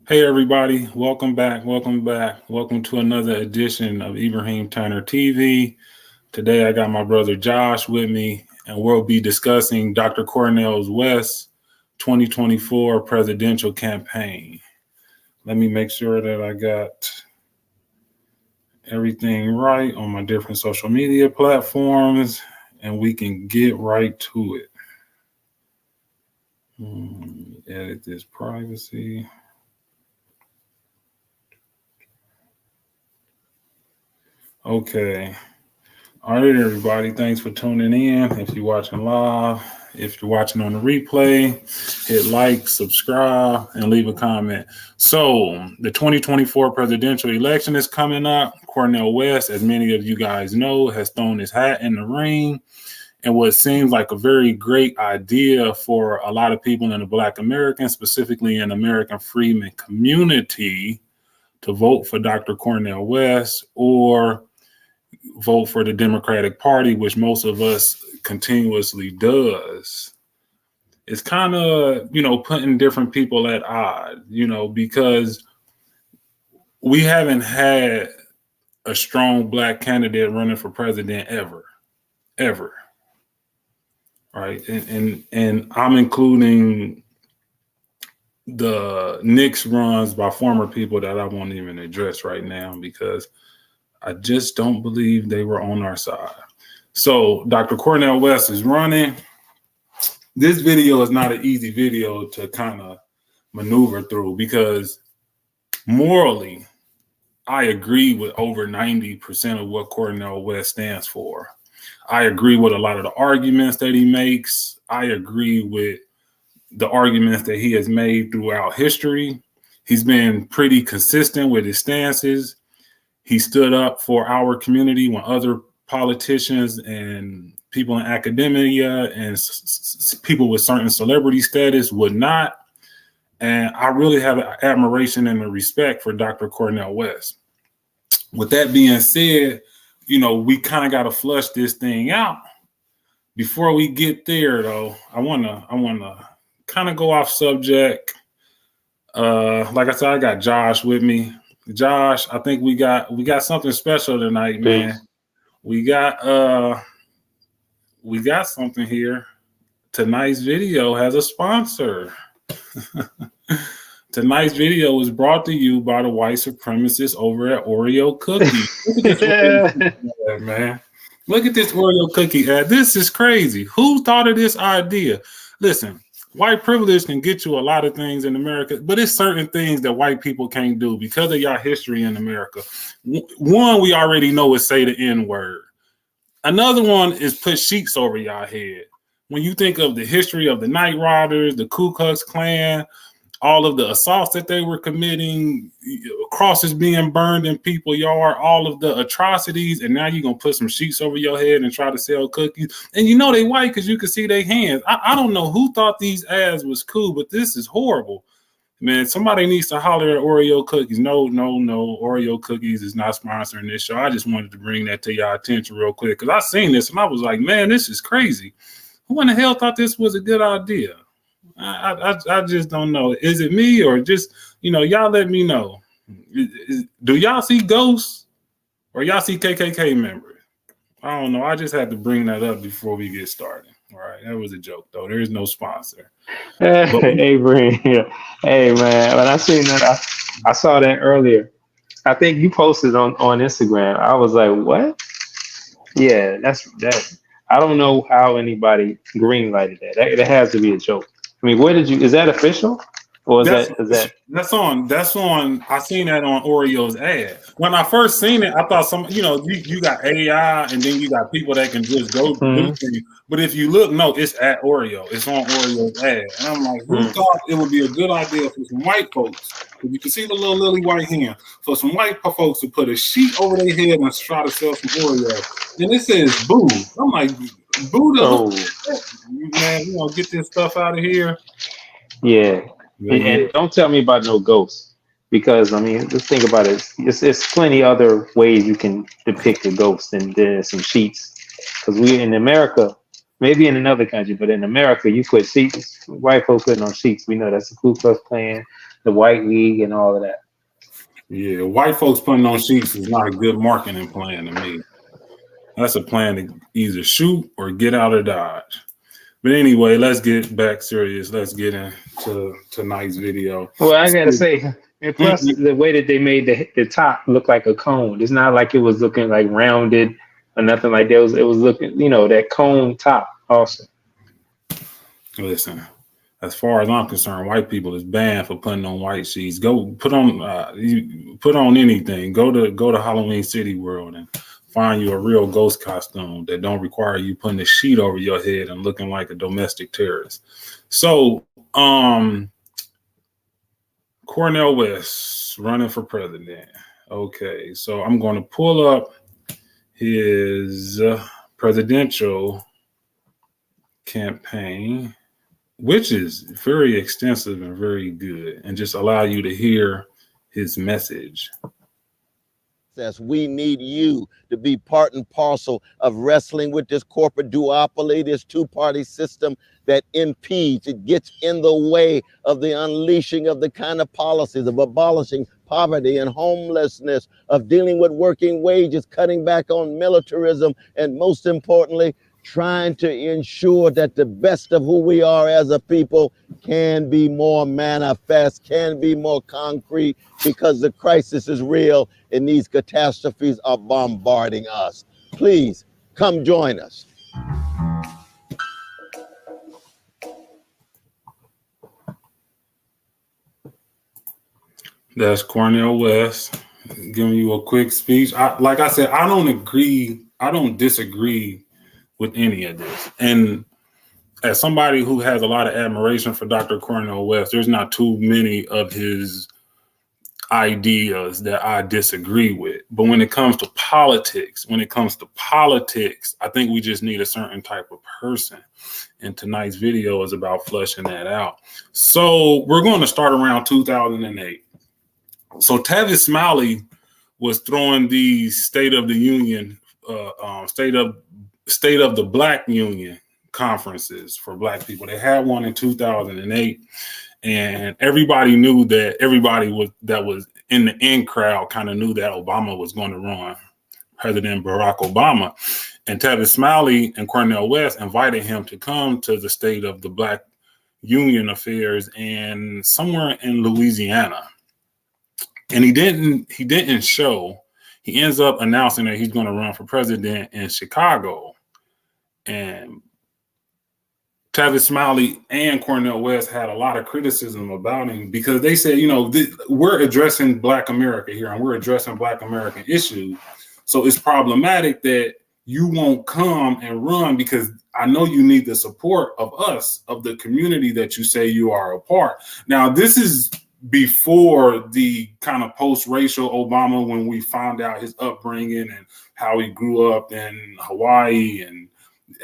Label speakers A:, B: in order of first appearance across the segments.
A: Hey everybody, welcome back, welcome back. Welcome to another edition of Ibrahim Turner TV. Today I got my brother Josh with me and we'll be discussing Dr. Cornel West 2024 presidential campaign. Let me make sure that I got everything right on my different social media platforms and we can get right to it. Edit this privacy. Okay. All right, everybody. Thanks for tuning in. If you're watching live, if you're watching on the replay, hit like, subscribe, and leave a comment. So the 2024 presidential election is coming up. Cornel West, as many of you guys know, has thrown his hat in the ring. And what seems like a very great idea for a lot of people in the Black American, specifically in American Freedmen community, to vote for Dr. Cornel West or vote for the Democratic Party, which most of us continuously does. It's kind of, putting different people at odds, because we haven't had a strong Black candidate running for president ever. Right. And I'm including the Knicks runs by former people that I won't even address right now because I just don't believe they were on our side. So Dr. Cornel West is running. This video is not an easy video to kind of maneuver through because morally, I agree with over 90% of what Cornel West stands for. I agree with a lot of the arguments that he makes. I agree with the arguments that he has made throughout history. He's been pretty consistent with his stances. He stood up for our community when other politicians and people in academia and people with certain celebrity status would not. And I really have an admiration and a respect for Dr. Cornel West. With that being said, we kind of got to flush this thing out. Before we get there, though, I wanna kind of go off subject. Like I said, I got Josh with me. Josh, I think we got something special tonight, man. We got something here. Tonight's video has a sponsor. Tonight's video was brought to you by the white supremacists over at Oreo Cookie. Look at this ad, man. Look at this Oreo Cookie ad. This is crazy. Who thought of this idea? Listen, white privilege can get you a lot of things in America, but it's certain things that white people can't do because of your history in America. One, we already know is say the N-word. Another one is put sheets over your head. When you think of the history of the Night Riders, the Ku Klux Klan, all of the assaults that they were committing, crosses being burned in people's yard, all of the atrocities, and now you're going to put some sheets over your head and try to sell cookies. And they white because you can see their hands. I don't know who thought these ads was cool, but this is horrible. Man, somebody needs to holler at Oreo Cookies. No. Oreo Cookies is not sponsoring this show. I just wanted to bring that to your attention real quick because I seen this and I was like, man, this is crazy. Who in the hell thought this was a good idea? I just don't know. Is it me or just, y'all let me know. Do y'all see ghosts or y'all see KKK members? I don't know. I just had to bring that up before we get started. All right. That was a joke, though. There is no sponsor.
B: Hey, Ibrahim. Hey, man. When I seen that, I saw that earlier. I think you posted on Instagram. I was like, what? Yeah, that's that. I don't know how anybody greenlighted that. That has to be a joke. I mean, is that official? Or is that
A: that's on I seen that on Oreo's ad. When I first seen it, I thought you got AI and then you got people that can just go do things. But if you look, no, it's at Oreo. It's on Oreo's ad. And I'm like, who thought it would be a good idea for some white folks? If you can see the little lily white hand, for some white folks to put a sheet over their head and try to sell some Oreo. And it says boo. I'm like, boo, man, get this stuff out of here.
B: Yeah. And don't tell me about no ghosts, because I mean, just think about it. It's plenty other ways you can depict a ghost than some sheets. Because we in America, Maybe in another country, but in America, you put sheets. White folks putting on sheets. We know that's the Ku Klux Klan, the White League, and all of that.
A: Yeah, white folks putting on sheets is not a good marketing plan to me. That's a plan to either shoot or get out of Dodge. But anyway, let's get back serious. Let's get into tonight's video.
B: Well, I gotta say, and plus the way that they made the top look like a cone. It's not like it was looking like rounded or nothing like that. It was looking, that cone top also.
A: Listen, as far as I'm concerned, white people is banned for putting on white sheets. Go put on anything. Go to Halloween City World and find you a real ghost costume that don't require you putting a sheet over your head and looking like a domestic terrorist. So, Cornel West running for president. Okay, so I'm going to pull up his presidential campaign, which is very extensive and very good, and just allow you to hear his message.
C: We need you to be part and parcel of wrestling with this corporate duopoly, this two-party system that impedes, it gets in the way of the unleashing of the kind of policies of abolishing poverty and homelessness, of dealing with working wages, cutting back on militarism, and most importantly, trying to ensure that the best of who we are as a people can be more manifest, can be more concrete, because the crisis is real and these catastrophes are bombarding us. Please come join us.
A: That's Cornel West giving you a quick speech. Like I said, I don't disagree with any of this. And as somebody who has a lot of admiration for Dr. Cornel West, there's not too many of his ideas that I disagree with. But when it comes to politics, I think we just need a certain type of person. And tonight's video is about fleshing that out. So we're going to start around 2008. So Tavis Smiley was throwing these State of the Union, State of the Black Union conferences for Black people. They had one in 2008, and everybody knew that that was in the in crowd kind of knew that Obama was going to run, President Barack Obama. And Tavis Smiley and Cornel West invited him to come to the State of the Black Union affairs and somewhere in Louisiana. And he didn't show. He ends up announcing that he's going to run for president in Chicago. And Tavis Smiley and Cornel West had a lot of criticism about him because they said, we're addressing Black America here and we're addressing Black American issues. So it's problematic that you won't come and run because I know you need the support of us, of the community that you say you are a part. Now, this is before the kind of post-racial Obama, when we found out his upbringing and how he grew up in Hawaii and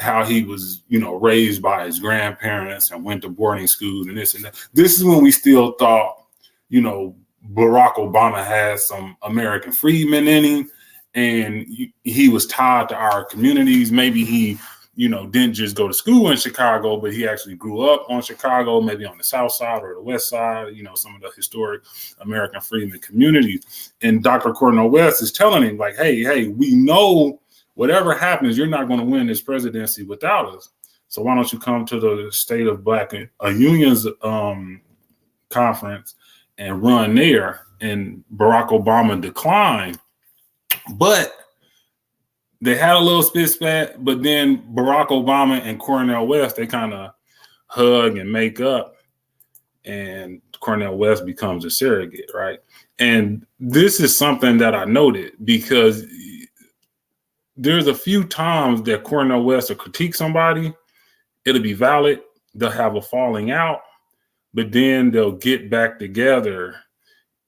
A: how he was, raised by his grandparents and went to boarding schools and this and that. This is when we still thought, Barack Obama had some American freedmen in him and he was tied to our communities. Maybe he, didn't just go to school in Chicago, but he actually grew up on Chicago, maybe on the South Side or the West Side, some of the historic American freedmen communities. And Dr. Cornel West is telling him like, hey, we know whatever happens, you're not going to win this presidency without us. So why don't you come to the State of Black Unions conference and run there? And Barack Obama declined. But they had a little spit spat, but then Barack Obama and Cornel West, they kind of hug and make up, and Cornel West becomes a surrogate, right? And this is something that I noted because there's a few times that Cornel West will critique somebody, it'll be valid, they'll have a falling out, but then they'll get back together,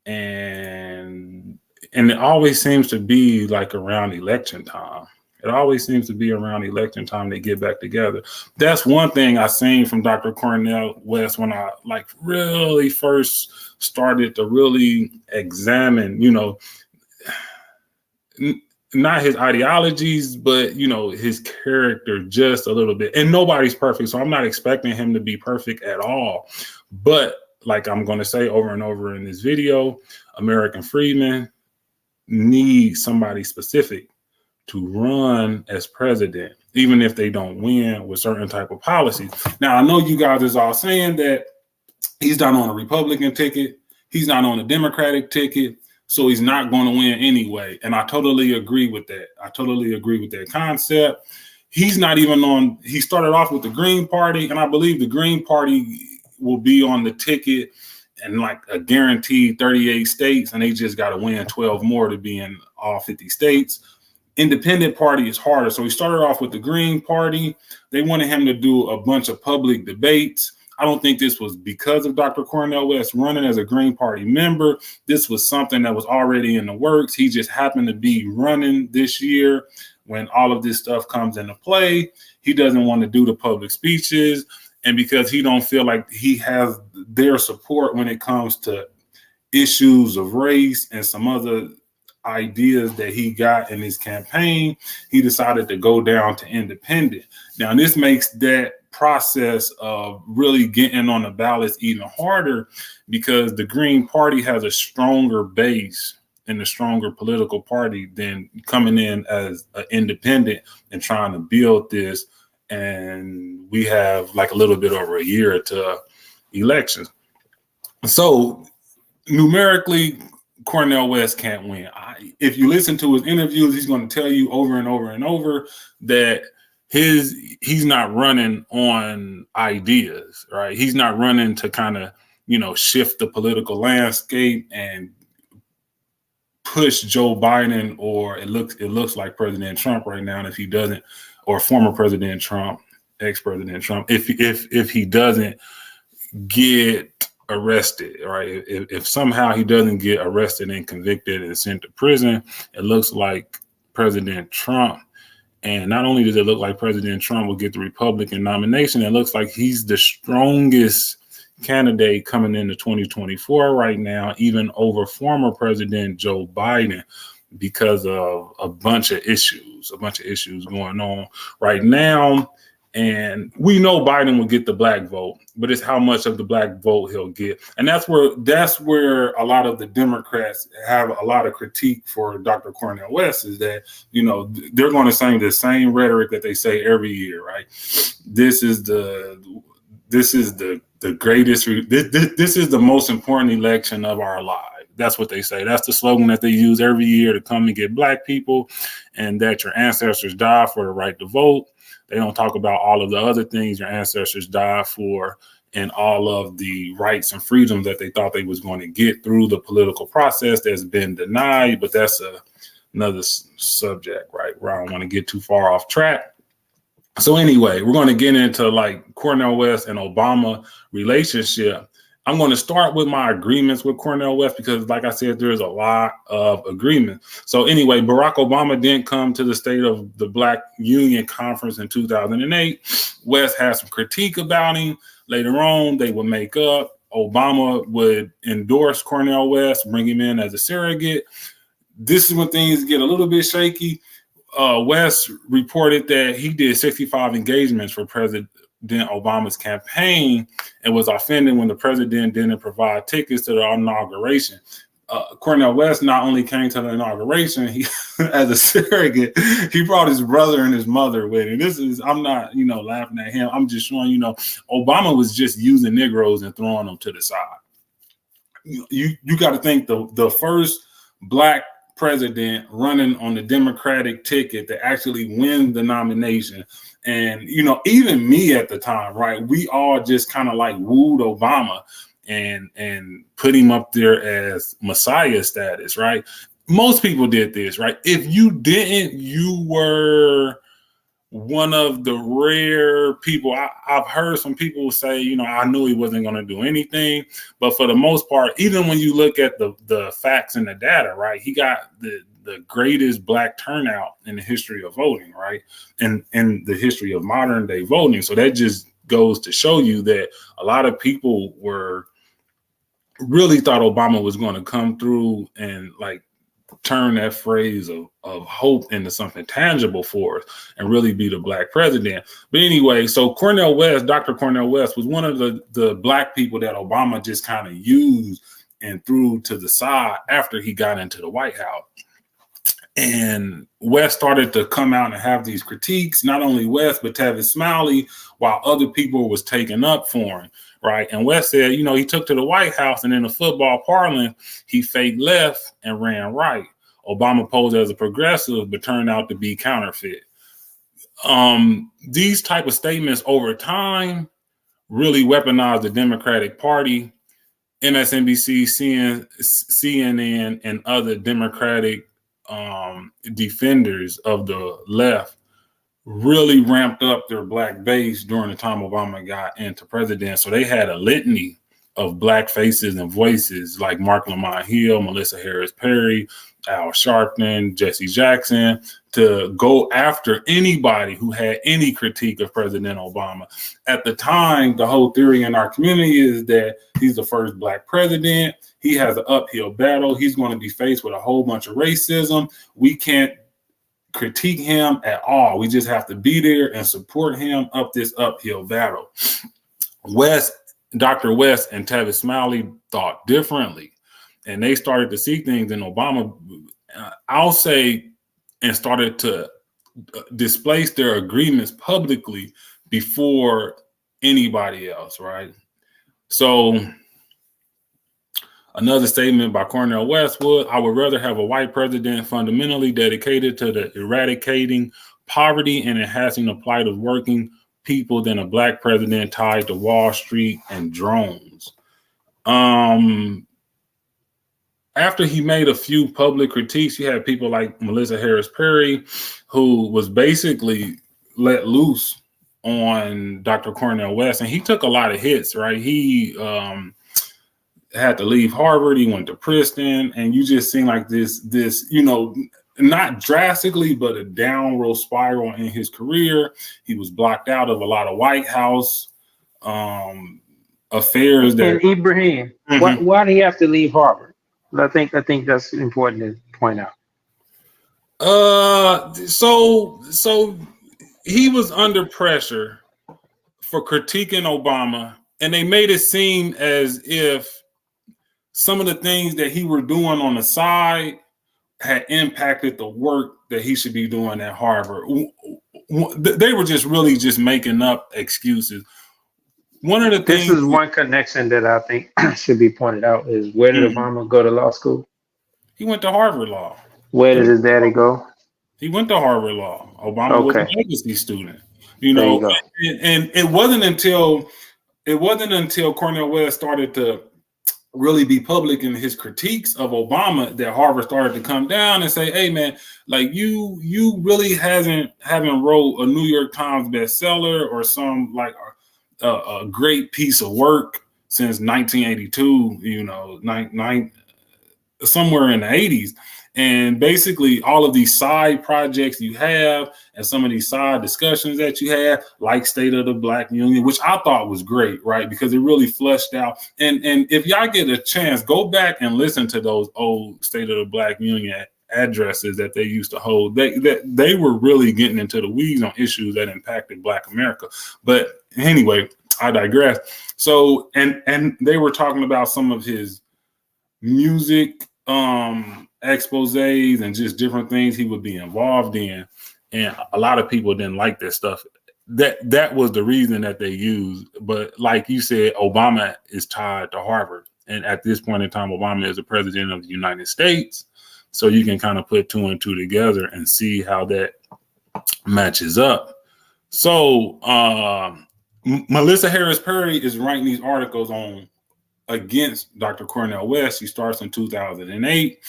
A: and it always seems to be like around election time. It always seems to be around election time they get back together. That's one thing I seen from Dr. Cornel West when I really first started to really examine, not his ideologies, but his character just a little bit. And nobody's perfect, so I'm not expecting him to be perfect at all. But like I'm going to say over and over in this video, American Freedmen need somebody specific to run as president, even if they don't win with certain type of policies. Now, I know you guys is all saying that he's not on a Republican ticket, he's not on a Democratic ticket, so he's not going to win anyway. And I totally agree with that. I totally agree with that concept. He's not even on, he started off with the Green Party, and I believe the Green Party will be on the ticket in like a guaranteed 38 states, and they just got to win 12 more to be in all 50 states. Independent party is harder. So he started off with the Green Party. They wanted him to do a bunch of public debates. I don't think this was because of Dr. Cornel West running as a Green Party member. This was something that was already in the works. He just happened to be running this year when all of this stuff comes into play. He doesn't want to do the public speeches, and because he don't feel like he has their support when it comes to issues of race and some other ideas that he got in his campaign, he decided to go down to independent. Now, this makes that process of really getting on the ballots even harder, because the Green Party has a stronger base and a stronger political party than coming in as an independent and trying to build this. And we have like a little bit over a year to elections. So numerically, Cornel West can't win. If you listen to his interviews, he's going to tell you over and over and over that he's not running on ideas, right? He's not running to kind of, shift the political landscape and push Joe Biden, or it looks like President Trump right now. And if he doesn't, or former President Trump, ex-President Trump, if he doesn't get arrested, right? If somehow he doesn't get arrested and convicted and sent to prison, it looks like President Trump. And not only does it look like President Trump will get the Republican nomination, it looks like he's the strongest candidate coming into 2024 right now, even over former President Joe Biden, because of a bunch of issues going on right now. And we know Biden will get the black vote, but it's how much of the black vote he'll get. And that's where a lot of the Democrats have a lot of critique for Dr. Cornel West, is that, they're going to say the same rhetoric that they say every year, right? This is the greatest, this is the most important election of our lives. That's what they say. That's the slogan that they use every year to come and get black people, and that your ancestors died for the right to vote. They don't talk about all of the other things your ancestors died for and all of the rights and freedoms that they thought they was going to get through the political process that's been denied. But that's another subject, right, where I don't want to get too far off track. So anyway, we're going to get into like Cornel West and Obama relationship. I'm going to start with my agreements with Cornel West, because like I said, there's a lot of agreements. So anyway, Barack Obama didn't come to the State of the Black Union Conference in 2008. West had some critique about him. Later on, they would make up. Obama would endorse Cornel West, bring him in as a surrogate. This is when things get a little bit shaky. West reported that he did 65 engagements for President Obama's campaign and was offended when the president didn't provide tickets to the inauguration. Cornel West not only came to the inauguration, he, as a surrogate, he brought his brother and his mother with him. I'm not, laughing at him. I'm just showing, Obama was just using Negroes and throwing them to the side. You got to think the first black president running on the Democratic ticket to actually win the nomination. And, even me at the time, right, we all just kind of like wooed Obama and put him up there as Messiah status, right? Most people did this, right? If you didn't, you were one of the rare people. I've heard some people say, I knew he wasn't going to do anything. But for the most part, even when you look at the facts and the data, right, he got the greatest black turnout in the history of voting, right? And in the history of modern day voting. So that just goes to show you that a lot of people really thought Obama was going to come through and like turn that phrase of hope into something tangible for us and really be the black president. But anyway, so Cornel West, Dr. Cornel West, was one of the black people that Obama just kind of used and threw to the side after he got into the White House. And West started to come out and have these critiques, not only West, but Tavis Smiley, while other people was taking up for him, right? And West said, you know, he took to the White House and in the football parlance, he faked left and ran right. Obama posed as a progressive, but turned out to be counterfeit. These type of statements over time really weaponized the Democratic Party. MSNBC, CNN, and other Democratic defenders of the left really ramped up their black base during the time Obama got into president. So they had a litany of black faces and voices like Mark Lamont Hill, Melissa Harris Perry, Al Sharpton, Jesse Jackson, to go after anybody who had any critique of President Obama. At the time, the whole theory in our community is that he's the first black president. He has an uphill battle. He's going to be faced with a whole bunch of racism. We can't critique him at all. We just have to be there and support him up this uphill battle. Dr. West and Tavis Smiley thought differently, and they started to see things in Obama, I'll say, and started to displace their agreements publicly before anybody else, right? So another statement by Cornel West was, I would rather have a white president fundamentally dedicated to the eradicating poverty and enhancing the plight of working people than a black president tied to Wall Street and drones. After he made a few public critiques, you had people like Melissa Harris Perry, who was basically let loose on Dr. Cornel West, and he took a lot of hits, right? He had to leave Harvard. He went to Princeton, and you just seem like this, you know, not drastically, but a downward spiral in his career. He was blocked out of a lot of White House affairs.
B: And Ibrahim, why did he have to leave Harvard? I think that's important to point out.
A: So he was under pressure for critiquing Obama, and they made it seem as if some of the things that he were doing on the side had impacted the work that he should be doing at Harvard. They were just really just making up excuses. One of the things.
B: This is one connection that I think should be pointed out is, where did Obama go to law school?
A: He went to Harvard Law.
B: Where did his daddy go?
A: He went to Harvard Law. Obama was a legacy student. You know, and it wasn't until Cornel West started to really be public in his critiques of Obama that Harvard started to come down and say, hey man, like you really haven't wrote a New York Times bestseller or some like a great piece of work since 1982, you know, somewhere in the 80s. And basically all of these side projects you have and some of these side discussions that you have, like State of the Black Union, which I thought was great, right? Because it really fleshed out. And if y'all get a chance, go back and listen to those old State of the Black Union addresses that they used to hold. They were really getting into the weeds on issues that impacted Black America. But anyway, I digress. So, and they were talking about some of his music exposés and just different things he would be involved in, and a lot of people didn't like that stuff. That was the reason that they used. But like you said, Obama is tied to Harvard, and at this point in time, Obama is the president of the United States. So you can kind of put two and two together and see how that matches up. So Melissa Harris Perry is writing these articles on against Dr. Cornel West. She starts in 2008,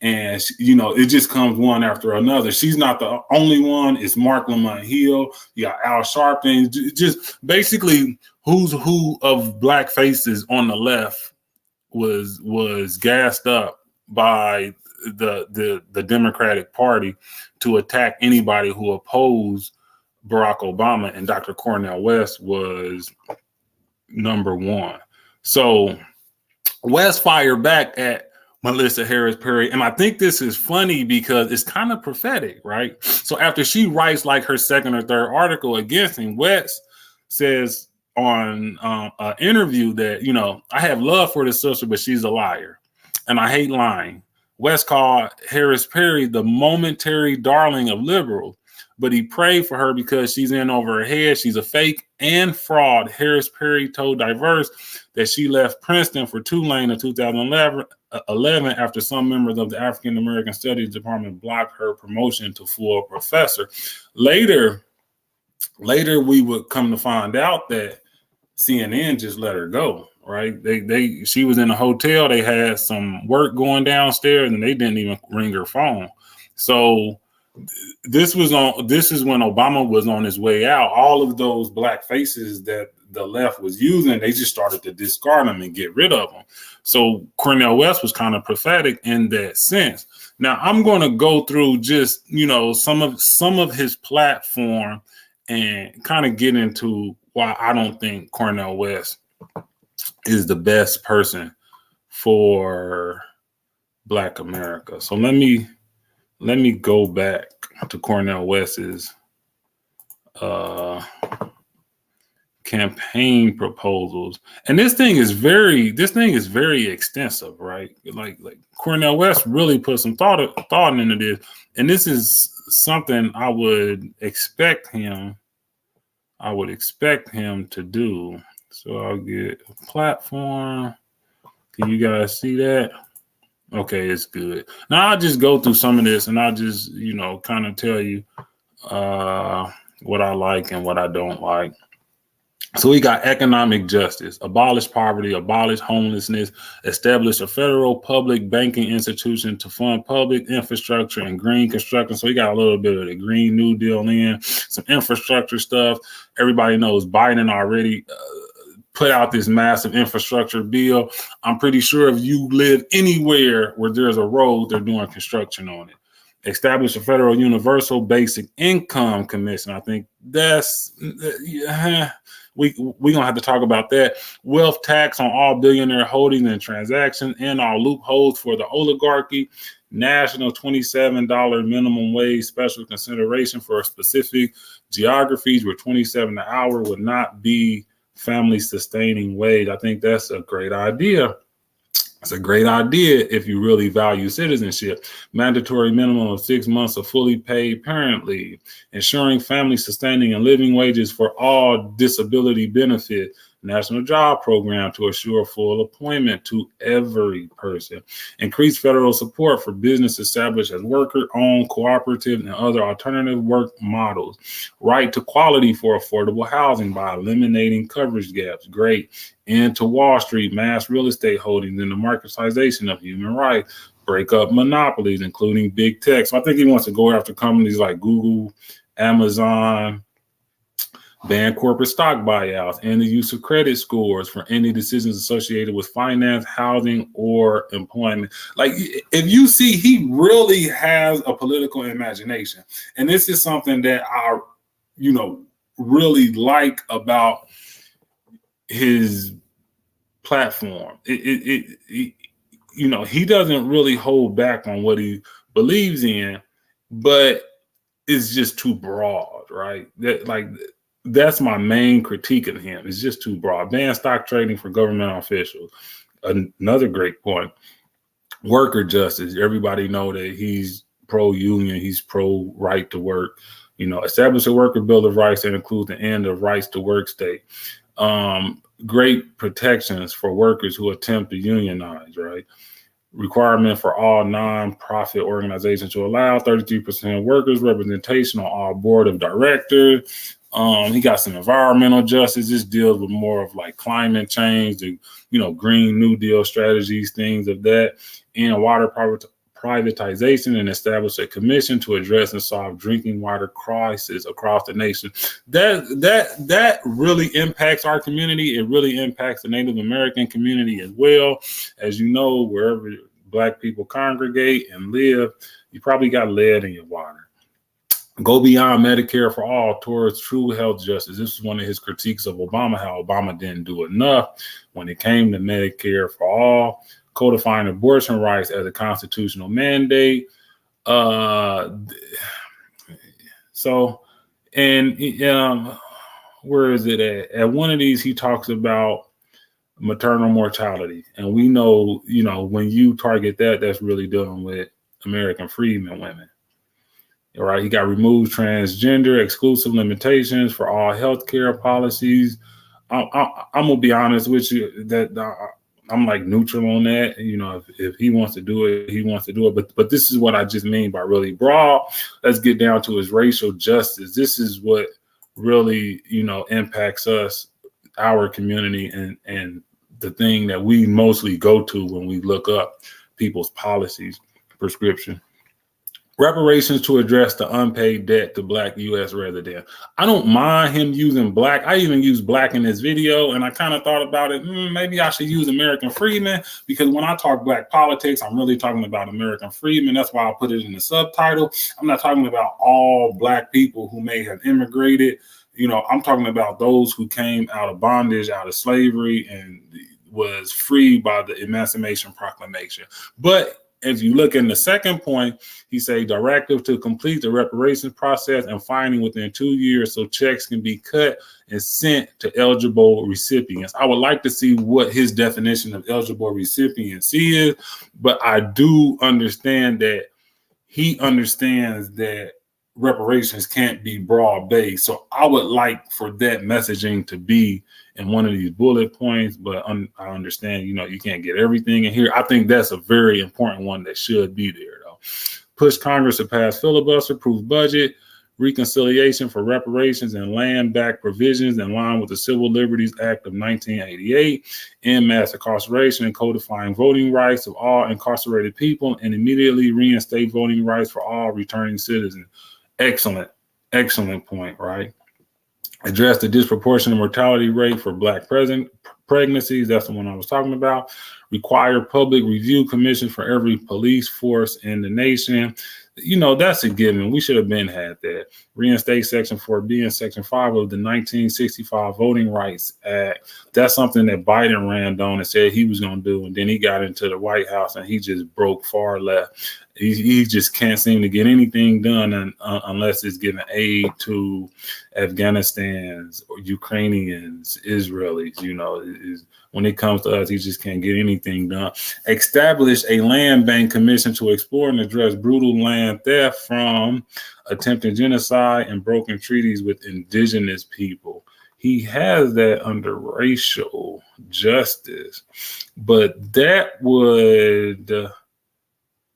A: and you know, it just comes one after another. She's not the only one. It's Mark Lamont Hill. You got Al Sharpton. Just basically who's who of black faces on the left was gassed up by the Democratic Party to attack anybody who opposed Barack Obama, and Dr. Cornel West was number one. So West fired back at Melissa Harris Perry. And I think this is funny because it's kind of prophetic, right? So after she writes like her second or third article against him, West says on an interview that, you know, I have love for this sister, but she's a liar. And I hate lying. West called Harris Perry the momentary darling of liberals, but he prayed for her because she's in over her head. She's a fake and fraud. Harris Perry told Diverse that she left Princeton for Tulane in 2011 after some members of the African American Studies Department blocked her promotion to full professor. Later, we would come to find out that CNN just let her go. Right? She was in a hotel. They had some work going downstairs, and they didn't even ring her phone. So this is when Obama was on his way out. All of those black faces that the left was using, they just started to discard them and get rid of them. So Cornel West was kind of prophetic in that sense. Now I'm going to go through just, you know, some of his platform and kind of get into why I don't think Cornel West is the best person for Black America. So let me go back to Cornel West's campaign proposals. And this thing is very extensive, right? Like Cornel West really put some thought into this. And this is something I would expect him to do. So I'll get a platform. Can you guys see that? Okay, it's good. Now I'll just go through some of this and I'll just, you know, kind of tell you what I like and what I don't like. So we got economic justice, abolish poverty, abolish homelessness, establish a federal public banking institution to fund public infrastructure and green construction. So we got a little bit of the Green New Deal in, some infrastructure stuff. Everybody knows Biden already put out this massive infrastructure bill. I'm pretty sure if you live anywhere where there's a road, they're doing construction on it. Establish a federal universal basic income commission. I think that's, we're going to have to talk about that. Wealth tax on all billionaire holdings and transactions and all loopholes for the oligarchy. National $27 minimum wage special consideration for specific geographies where $27 an hour would not be family sustaining wage. I think that's a great idea. It's a great idea if you really value citizenship. Mandatory minimum of 6 months of fully paid parent leave, ensuring family sustaining and living wages for all disability benefit, national job program to assure full employment to every person, increase federal support for business established as worker-owned, cooperative, and other alternative work models, right to quality for affordable housing by eliminating coverage gaps, great, end to Wall Street, mass real estate holdings, and the marketization of human rights, break up monopolies, including big tech. So I think he wants to go after companies like Google, Amazon, ban corporate stock buyouts, and the use of credit scores for any decisions associated with finance, housing, or employment. Like, if you see, he really has a political imagination. And this is something that I, really like about his platform. He doesn't really hold back on what he believes in, but it's just too broad, right? That's my main critique of him. It's just too broad. Ban stock trading for government officials. Another great point. Worker justice. Everybody know that he's pro-union. He's pro-right to work. Establish a worker bill of rights that includes the end of rights to work state. Great protections for workers who attempt to unionize, right? Requirement for all nonprofit organizations to allow 33% of workers representation on all board of directors. He got some environmental justice. This deals with more of like climate change, the Green New Deal strategies, things of that, and water privatization, and establish a commission to address and solve drinking water crisis across the nation. That really impacts our community. It really impacts the Native American community as well. As you know, wherever Black people congregate and live, you probably got lead in your water. go beyond Medicare for all towards true health justice. This is one of his critiques of Obama, how Obama didn't do enough when it came to Medicare for all, codifying abortion rights as a constitutional mandate. So, and where is it at? At one of these, he talks about maternal mortality. And we know, when you target that, that's really dealing with American freedmen women. All right, he got removed transgender exclusive limitations for all healthcare policies. I'm gonna be honest with you that I'm like neutral on that. If he wants to do it, he wants to do it. But this is what I just mean by really broad. Let's get down to his racial justice. This is what really impacts us, our community, and the thing that we mostly go to when we look up people's policies, prescription. Reparations to address the unpaid debt to Black U.S. residents. I don't mind him using Black. I even used Black in this video, and I kind of thought about it. Maybe I should use American Freedmen, because when I talk Black politics, I'm really talking about American Freedmen. That's why I put it in the subtitle. I'm not talking about all Black people who may have immigrated. I'm talking about those who came out of bondage, out of slavery, and was freed by the Emancipation Proclamation. But if you look in the second point, he say directive to complete the reparations process and finding within 2 years so checks can be cut and sent to eligible recipients. I would like to see what his definition of eligible recipients is, but I do understand that he understands that reparations can't be broad-based. So I would like for that messaging to be in one of these bullet points, but I understand, you can't get everything in here. I think that's a very important one that should be there, though. Push Congress to pass filibuster, proof budget, reconciliation for reparations and land-back provisions in line with the Civil Liberties Act of 1988, end mass incarceration and codifying voting rights of all incarcerated people, and immediately reinstate voting rights for all returning citizens. Excellent point, right? Address the disproportionate mortality rate for Black pregnancies. That's the one I was talking about. Require public review commissions for every police force in the nation. That's a given. We should have been had that. Reinstate Section 4B and Section 5 of the 1965 Voting Rights Act. That's something that Biden ran on and said he was going to do. And then he got into the White House and he just broke far left. He just can't seem to get anything done unless it's giving aid to Afghanistan's or Ukrainians, Israelis. When it comes to us, he just can't get anything done. Establish a land bank commission to explore and address brutal land theft from attempted genocide and broken treaties with indigenous people. He has that under racial justice, but that would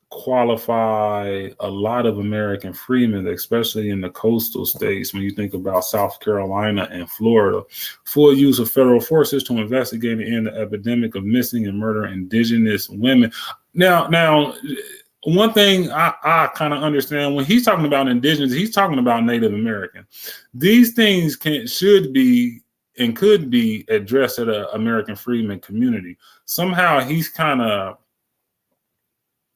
A: qualify a lot of American freedmen, especially in the coastal states. When you think about South Carolina and Florida, full use of federal forces to investigate and end the epidemic of missing and murder indigenous women. Now, one thing I kind of understand when he's talking about indigenous, he's talking about Native American. These things should be and could be addressed at an American freedmen community. Somehow he's kind of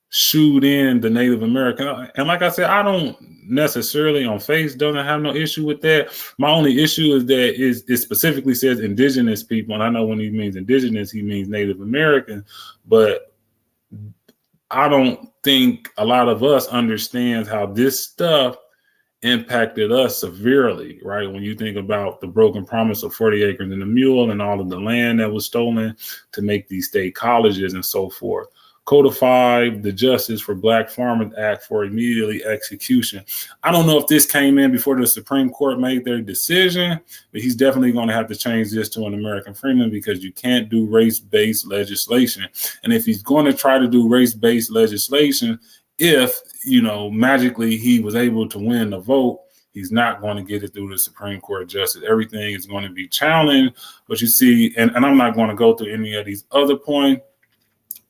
A: shoot in the Native American. And like I said, I don't necessarily on face doesn't have no issue with that. My only issue is that it specifically says indigenous people. And I know when he means indigenous, he means Native American, but I don't think a lot of us understands how this stuff impacted us severely, right? When you think about the broken promise of 40 acres and a mule and all of the land that was stolen to make these state colleges and so forth. Codify the Justice for Black Farmers Act for immediately execution. I don't know if this came in before the Supreme Court made their decision, but he's definitely going to have to change this to an American Freedman, because you can't do race-based legislation. And if he's going to try to do race-based legislation, if, magically he was able to win the vote, he's not going to get it through the Supreme Court justice. Everything is going to be challenged. But you see, and I'm not going to go through any of these other points,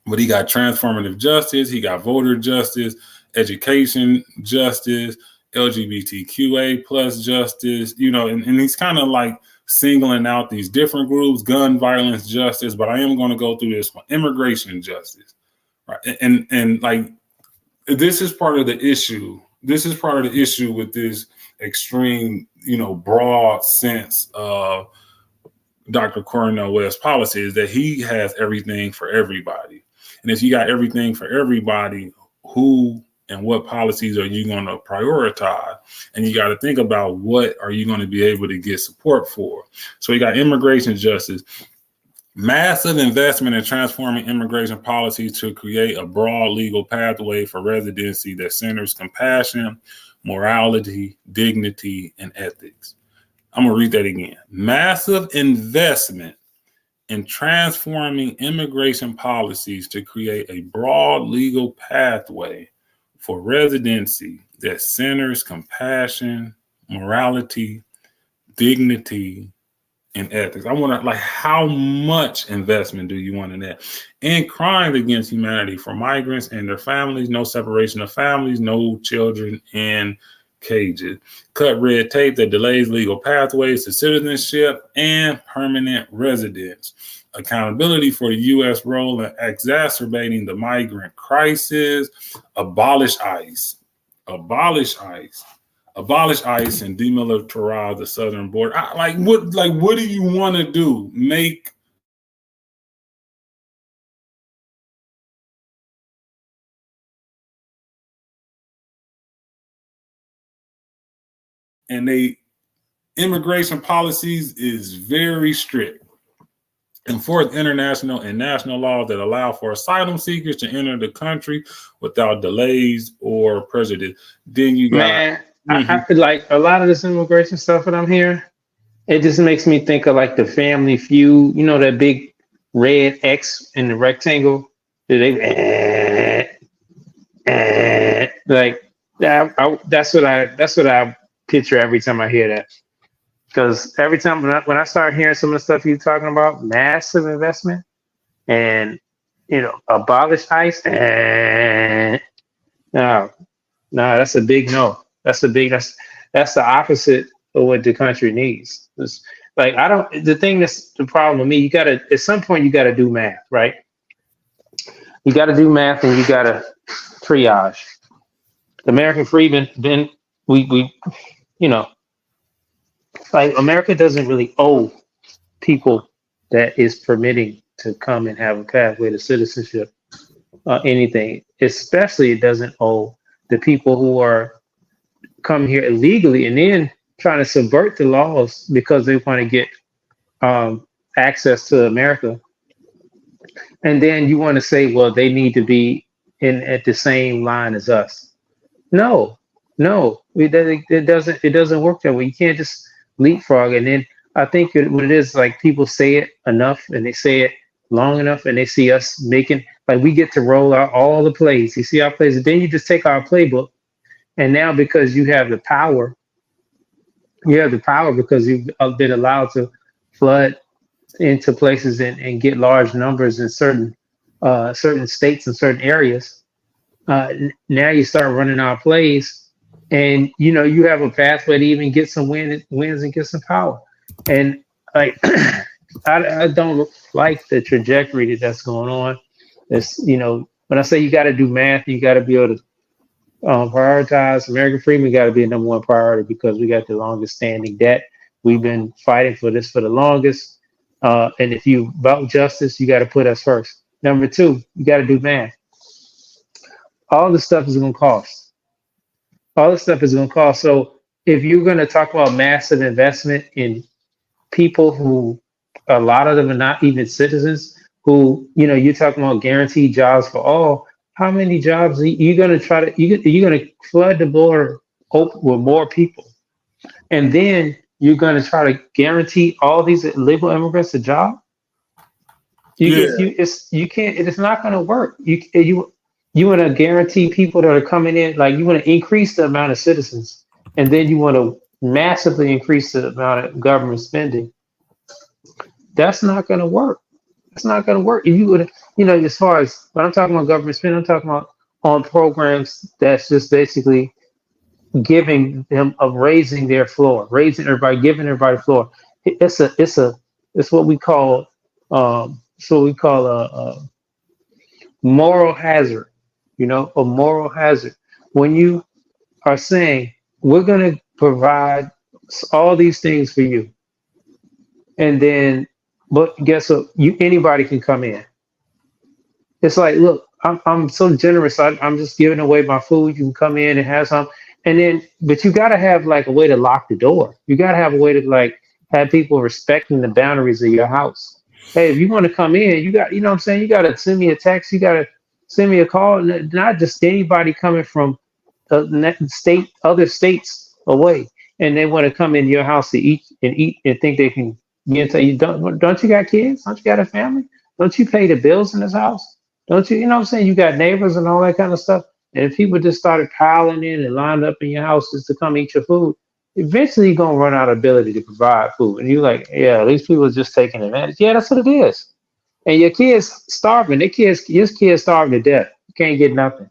A: but he got transformative justice, he got voter justice, education justice, LGBTQA plus justice, and he's kind of like singling out these different groups, gun violence justice, but I am going to go through this one, immigration justice, right? And like, this is part of the issue this is part of the issue with this extreme, broad sense of Dr. Cornel West policy, is that he has everything for everybody. And if you got everything for everybody, who and what policies are you going to prioritize? And you got to think about what are you going to be able to get support for. So you got immigration justice, massive investment in transforming immigration policy to create a broad legal pathway for residency that centers compassion, morality, dignity, and ethics. I'm going to read that again. Massive investment in transforming immigration policies to create a broad legal pathway for residency that centers compassion, morality, dignity, and ethics. I want to, how much investment do you want in that? And crimes against humanity for migrants and their families, no separation of families, no children in cages. Cut red tape that delays legal pathways to citizenship and permanent residence. Accountability for the U.S. role in exacerbating the migrant crisis. Abolish ICE. Abolish ICE. Abolish ICE and demilitarize the southern border. What do you want to do? Make and immigration policies is very strict. Enforce international and national laws that allow for asylum seekers to enter the country without delays or prejudice. Then you got,
B: man, I feel like a lot of this immigration stuff that I'm hearing, it just makes me think of like the Family Feud. You know that big red X in the rectangle? That's what I picture every time I hear that. Because every time when I start hearing some of the stuff you're talking about, massive investment and abolish ICE, no, that's a big no. That's the opposite of what the country needs. It's that's the problem with me. At some point you gotta do math, right? You gotta do math and you gotta triage. The American Freedmen, then we America doesn't really owe people that is permitting to come and have a pathway to citizenship anything. Especially it doesn't owe the people who are coming here illegally and then trying to subvert the laws because they want to get access to America. And then you want to say, well, they need to be at the same line as us. No, it doesn't work that way. You can't just leapfrog. And then I think what it is, like, people say it enough and they say it long enough and they see us making, like, we get to roll out all the plays. You see our plays, and then you just take our playbook, and now because you have the power because you've been allowed to flood into places and get large numbers in certain states and certain areas. Now you start running our plays, and you have a pathway to even get some wins and get some power. And like I don't like the trajectory that's going on. It's when I say you got to do math, you got to be able to prioritize. American Freedmen got to be a number one priority because we got the longest standing debt. We've been fighting for this for the longest. And if you about justice, you got to put us first. Number two, you got to do math. All this stuff is going to cost. So if you're going to talk about massive investment in people who, a lot of them are not even citizens, who, you're talking about guaranteed jobs for all. How many jobs are you going to try to, you're going to flood the border open with more people. And then you're going to try to guarantee all these illegal immigrants a job? You can't, it's not going to work. You want to guarantee people that are coming in, like, you want to increase the amount of citizens, and then you want to massively increase the amount of government spending. That's not going to work. It's not going to work. If you would, as far as when I'm talking about government spending, I'm talking about on programs that's just basically giving them raising their floor, giving everybody floor. It's what we call a moral hazard. A moral hazard. When you are saying, we're going to provide all these things for you. And then, but guess what? Anybody can come in. It's like, look, I'm so generous. I'm just giving away my food. You can come in and have some. And then, but you got to have like a way to lock the door. You got to have a way to like have people respecting the boundaries of your house. Hey, if you want to come in, you got, you know what I'm saying? You got to send me a text. You got to send me a call. Not just anybody coming from other states away, and they want to come in your house to eat and think they can get to you. Don't you got kids? Don't you got a family? Don't you pay the bills in this house? Don't you, you know what I'm saying? You got neighbors and all that kind of stuff. And if people just started piling in and lined up in your house just to come eat your food, eventually you're going to run out of ability to provide food. And you're like, yeah, these people are just taking advantage. Yeah, that's what it is. And your kids starving. Your kids starving to death. You can't get nothing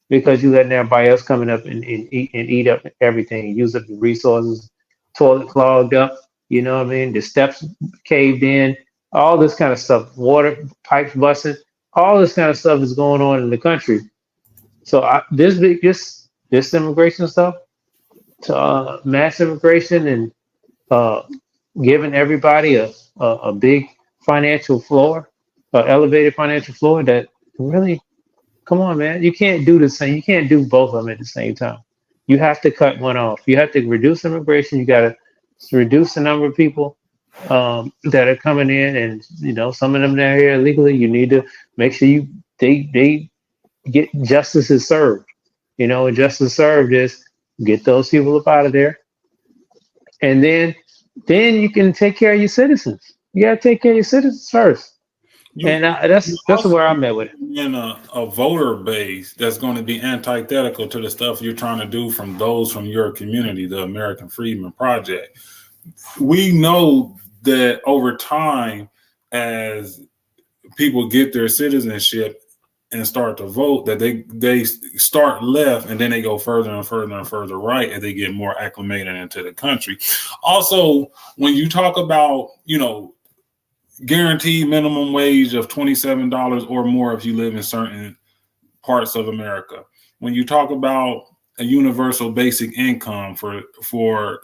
B: because you letting everybody else coming up and eat up everything and use up the resources, toilet clogged up, you know what I mean? The steps caved in, all this kind of stuff, water pipes busting. All this kind of stuff is going on in the country. So this immigration stuff, to mass immigration and giving everybody a big financial floor, elevated financial floor that really, come on, man, you can't do the same. You can't do both of them at the same time. You have to cut one off. You have to reduce immigration. You got to reduce the number of people that are coming in, and you know, some of them that are here illegally. You need to make sure they get justice is served. You know, and justice served is get those people up out of there, and then you can take care of your citizens. You got to take care of your citizens first. And that's where I'm at with it.
A: In a voter base that's going to be antithetical to the stuff you're trying to do from those from your community, the American Freedmen Project. We know that over time, as people get their citizenship and start to vote, that they start left and then they go further and further and further right as they get more acclimated into the country. Also, when you talk about, you know, guaranteed minimum wage of $27 or more if you live in certain parts of America, when you talk about a universal basic income for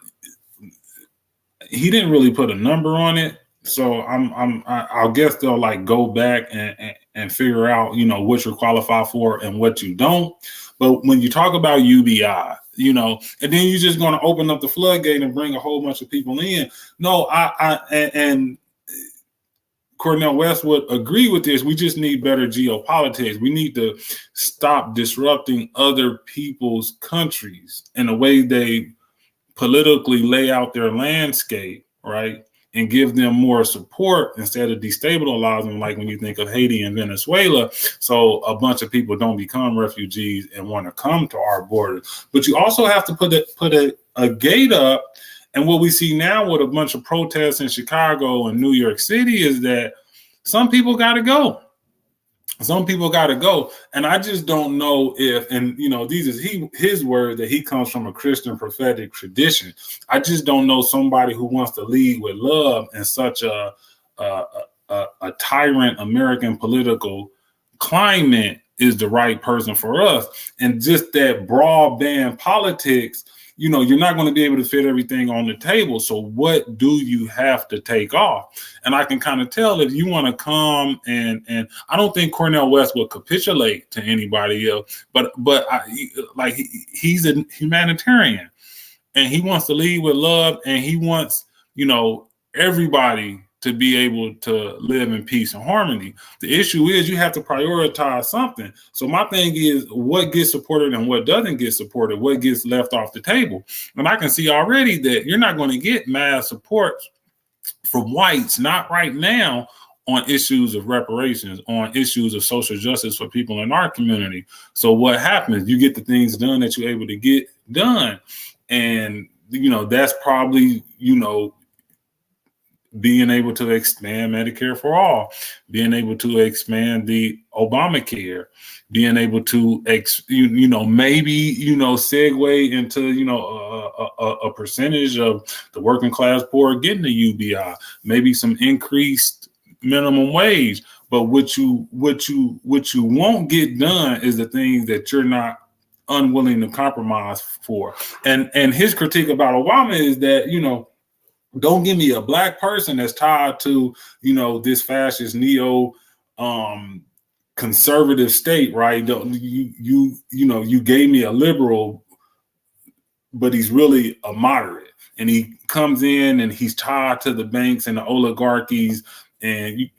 A: he didn't really put a number on it, so I'll guess they'll like go back and figure out, you know, what you're qualified for and what you don't. But when you talk about UBI, you know, and then you're just going to open up the floodgate and bring a whole bunch of people in. No, and Cornel West would agree with this. We just need better geopolitics. We need to stop disrupting other people's countries in the way they politically lay out their landscape, right? And give them more support instead of destabilizing them, like when you think of Haiti and Venezuela. So a bunch of people don't become refugees and want to come to our borders. But you also have to put a gate up. And what we see now with a bunch of protests in Chicago and New York City is that some people got to go. Some people got to go. And I just don't know if, and you know, these is his word that he comes from a Christian prophetic tradition. I just don't know somebody who wants to lead with love in such a tyrant American political climate is the right person for us. And just that broadband politics, you know, you're not going to be able to fit everything on the table. So what do you have to take off? And I can kind of tell if you want to come and I don't think Cornel West will capitulate to anybody else, but he's a humanitarian and he wants to lead with love, and he wants, you know, everybody to be able to live in peace and harmony. The issue is you have to prioritize something. So my thing is what gets supported and what doesn't get supported, what gets left off the table. And I can see already that you're not going to get mass support from whites, not right now, on issues of reparations, on issues of social justice for people in our community. So what happens? You get the things done that you're able to get done. And, you know, that's probably, you know, being able to expand Medicare for all, being able to expand the Obamacare, being able to, maybe, segue into, a percentage of the working class poor getting the UBI, maybe some increased minimum wage. But what you won't get done is the things that you're not unwilling to compromise for. And his critique about Obama is that, you know, don't give me a black person that's tied to, you know, this fascist neo conservative state, right? Don't you know, you gave me a liberal, but he's really a moderate. And he comes in and he's tied to the banks and the oligarchies and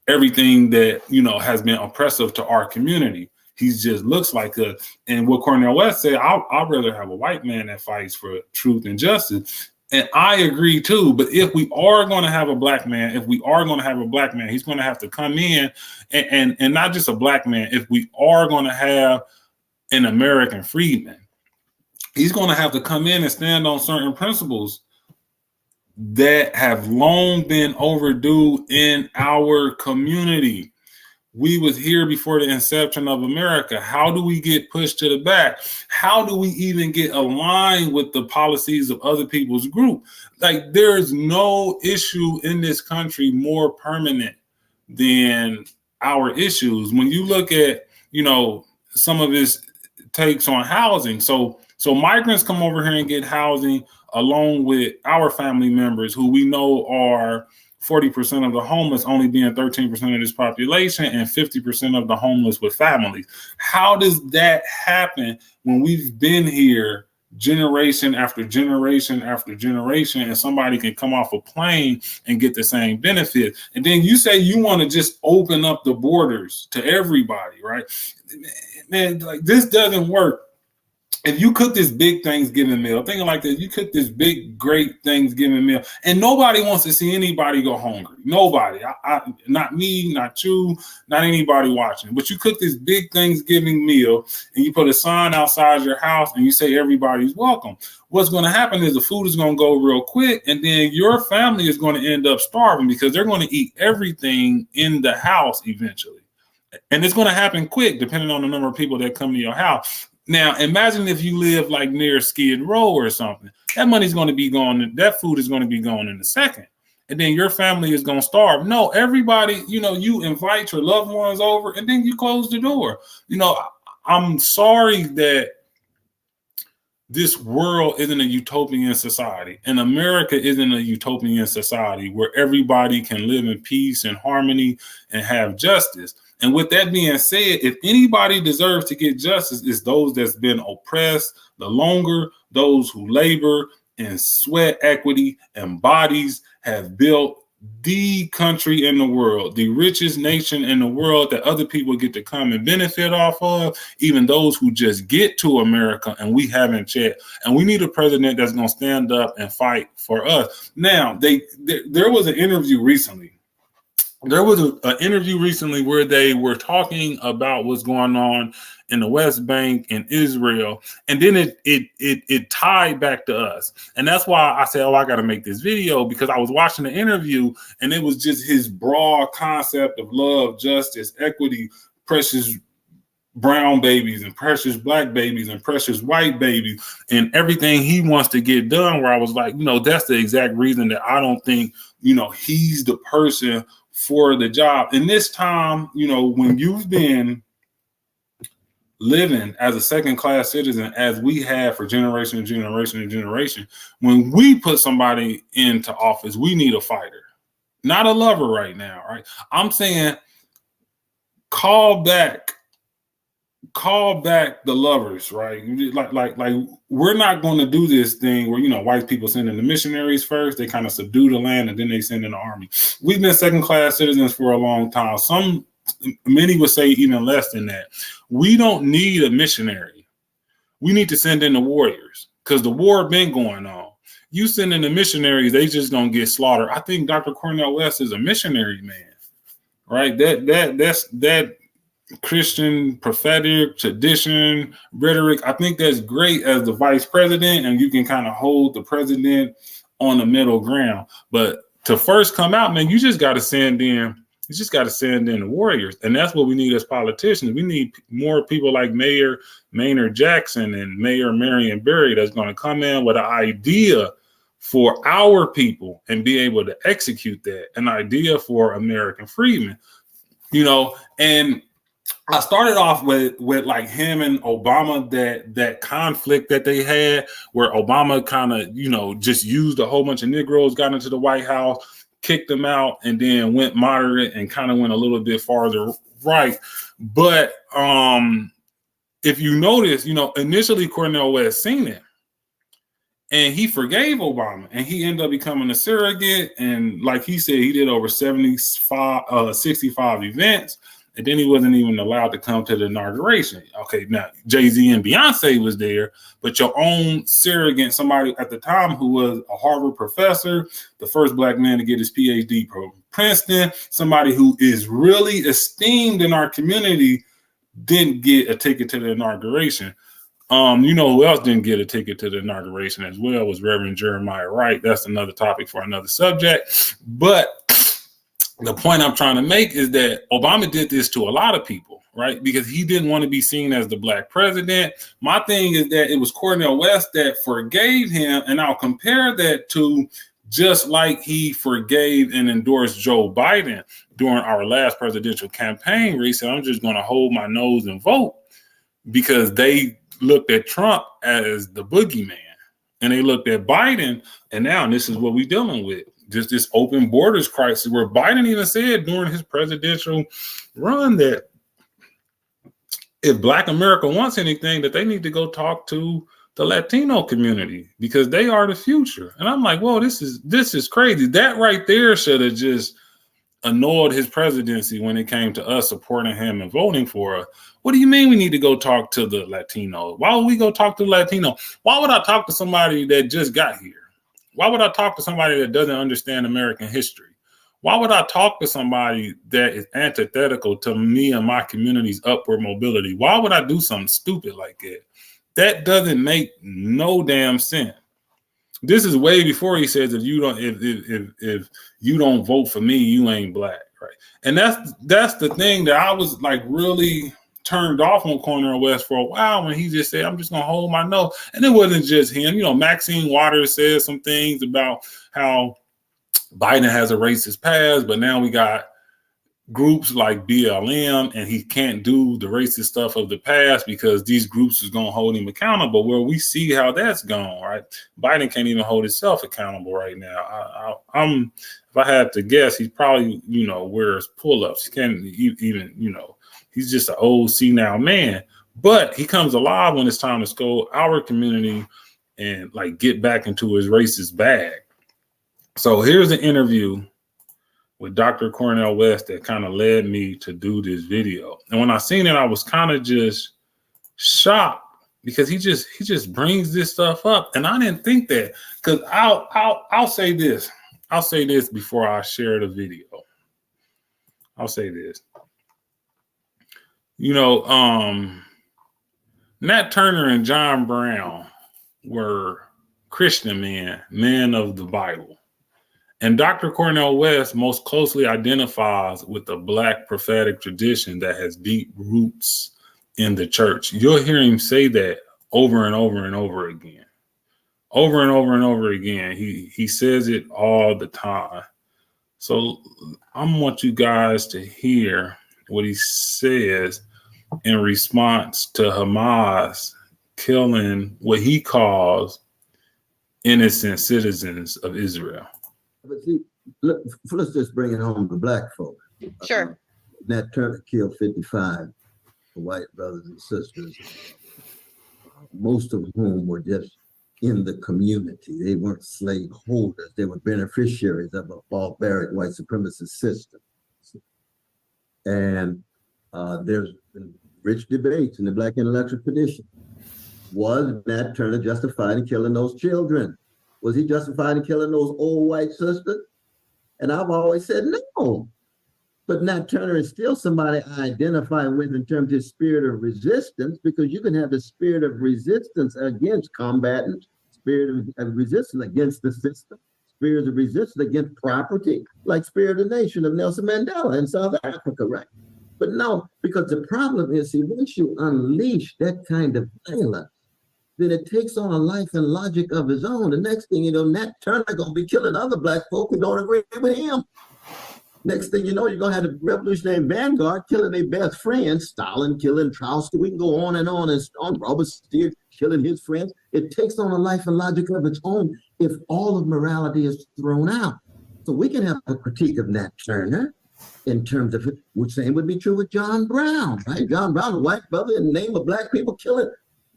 A: everything that, you know, has been oppressive to our community. He just looks like a, and what Cornel West said, I'd rather have a white man that fights for truth and justice. And I agree too. But if we are going to have a black man, he's going to have to come in and not just a black man. If we are going to have an American freedman, he's going to have to come in and stand on certain principles that have long been overdue in our community. We was here before the inception of America. How do we get pushed to the back? How do we even get aligned with the policies of other people's group? Like, there's no issue in this country more permanent than our issues. When you look at, you know, some of his takes on housing. So migrants come over here and get housing along with our family members who we know are 40% of the homeless, only being 13% of this population, and 50% of the homeless with families. How does that happen when we've been here generation after generation after generation, and somebody can come off a plane and get the same benefit? And then you say you want to just open up the borders to everybody, right? Man, like, this doesn't work. If you cook this big Thanksgiving meal, thinking like this, you cook this big, great Thanksgiving meal, and nobody wants to see anybody go hungry. Nobody, not me, not you, not anybody watching. But you cook this big Thanksgiving meal, and you put a sign outside your house, and you say everybody's welcome. What's going to happen is the food is going to go real quick, and then your family is going to end up starving because they're going to eat everything in the house eventually. And it's going to happen quick, depending on the number of people that come to your house. Now, imagine if you live like near Skid Row or something. That money's going to be gone. That food is going to be gone in a second. And then your family is going to starve. No, everybody, you know, you invite your loved ones over and then you close the door. You know, I'm sorry that this world isn't a utopian society, and America isn't a utopian society where everybody can live in peace and harmony and have justice. And with that being said, if anybody deserves to get justice, it's those that's been oppressed the longer, those who labor and sweat equity and bodies have built the country in the world, the richest nation in the world that other people get to come and benefit off of, even those who just get to America and we haven't yet. And we need a president that's going to stand up and fight for us. Now, there was an interview recently. There was an interview recently where they were talking about what's going on in the West Bank and Israel, and then it tied back to us. And that's why I said, I got to make this video, because I was watching the interview and it was just his broad concept of love, justice, equity, precious brown babies and precious black babies and precious white babies and everything he wants to get done, where I was like, you know, that's the exact reason that I don't think, you know, he's the person for the job. And this time, you know, when you've been living as a second-class citizen, as we have for generation and generation and generation, when we put somebody into office, we need a fighter, not a lover right now, right? I'm saying call back the lovers, right? Like we're not going to do this thing where, you know, white people send in the missionaries first, they kind of subdue the land, and then they send in the army. We've been second-class citizens for a long time. Many would say even less than that. We don't need a missionary. We need to send in the warriors, because the war been going on. You send in the missionaries, they just gonna get slaughtered. I think Dr. Cornel West is a missionary man, right? That Christian prophetic tradition rhetoric, I think that's great as the vice president, and you can kind of hold the president on the middle ground. But to first come out, man, you just got to send in the warriors. And that's what we need as politicians. We need more people like Mayor Maynard Jackson and Mayor Marion Barry that's going to come in with an idea for our people and be able to execute that, an idea for American freedmen, you know. And I started off with like him and Obama, that conflict that they had, where Obama kind of, you know, just used a whole bunch of Negroes, got into the White House, kicked them out, and then went moderate and kind of went a little bit farther right. But if you notice, you know, initially Cornel West seen it, and he forgave Obama, and he ended up becoming a surrogate. And like he said, he did over 65 events. And then he wasn't even allowed to come to the inauguration. Okay, now Jay-Z and Beyonce was there, but your own surrogate, somebody at the time who was a Harvard professor, the first black man to get his PhD from Princeton, somebody who is really esteemed in our community, didn't get a ticket to the inauguration. You know who else didn't get a ticket to the inauguration as well was Reverend Jeremiah Wright. That's another topic for another subject. But the point I'm trying to make is that Obama did this to a lot of people, right? Because he didn't want to be seen as the black president. My thing is that it was Cornel West that forgave him, and I'll compare that to just like he forgave and endorsed Joe Biden during our last presidential campaign where he said, I'm just going to hold my nose and vote, because they looked at Trump as the boogeyman, and they looked at Biden, and now this is what we're dealing with. Just this open borders crisis, where Biden even said during his presidential run that if Black America wants anything, that they need to go talk to the Latino community, because they are the future. And I'm like, whoa, this is crazy. That right there should have just annoyed his presidency when it came to us supporting him and voting for us. What do you mean we need to go talk to the Latino? Why would we go talk to the Latino? Why would I talk to somebody that just got here? Why would I talk to somebody that doesn't understand American history? Why would I talk to somebody that is antithetical to me and my community's upward mobility? Why would I do something stupid like that? That doesn't make no damn sense. This is way before he says if you don't vote for me, you ain't black, right? And that's the thing that I was like really turned off on Cornel West for a while, when he just said, I'm just gonna hold my nose. And it wasn't just him. You know, Maxine Waters said some things about how Biden has a racist past, but now we got groups like BLM, and he can't do the racist stuff of the past because these groups is going to hold him accountable. Well, we see how that's gone, right? Biden can't even hold himself accountable right now. If I had to guess, he's probably, you know, wears pull-ups. He can't even, you know, he's just an old senile man, but he comes alive when it's time to scold our community and like get back into his racist bag. So here's an interview with Dr. Cornel West that kind of led me to do this video. And when I seen it, I was kind of just shocked, because he just brings this stuff up. And I didn't think that, because I'll say this. I'll say this before I share the video. I'll say this. You know, Nat Turner and John Brown were Christian men of the Bible. And Dr. Cornel West most closely identifies with the Black prophetic tradition that has deep roots in the church. You'll hear him say that over and over and over again. Over and over and over again. He says it all the time. So I want you guys to hear what he says in response to Hamas killing what he calls innocent citizens of Israel.
D: But see, let's just bring it home to black folk.
E: Sure.
D: Nat Turner killed 55 white brothers and sisters, most of whom were just in the community. They weren't slave holders. They were beneficiaries of a barbaric white supremacist system. And there's been rich debates in the Black intellectual tradition. Was Nat Turner justified in killing those children? Was he justified in killing those old white sisters? And I've always said no. But Nat Turner is still somebody I identify with in terms of his spirit of resistance, because you can have the spirit of resistance against combatants, spirit of resistance against the system, spirit of resistance against property, like Spirit of the Nation of Nelson Mandela in South Africa, right? But no, because the problem is, see, once you unleash that kind of violence, then it takes on a life and logic of his own. The next thing you know, Nat Turner gonna be killing other black folk who don't agree with him. Next thing you know, you're gonna have the revolutionary vanguard killing their best friends, Stalin killing Trotsky. We can go on and on. Robert Steele killing his friends. It takes on a life and logic of its own if all of morality is thrown out. So we can have a critique of Nat Turner in terms of which same would be true with John Brown, right? John Brown, a white brother, in the name of black people, killing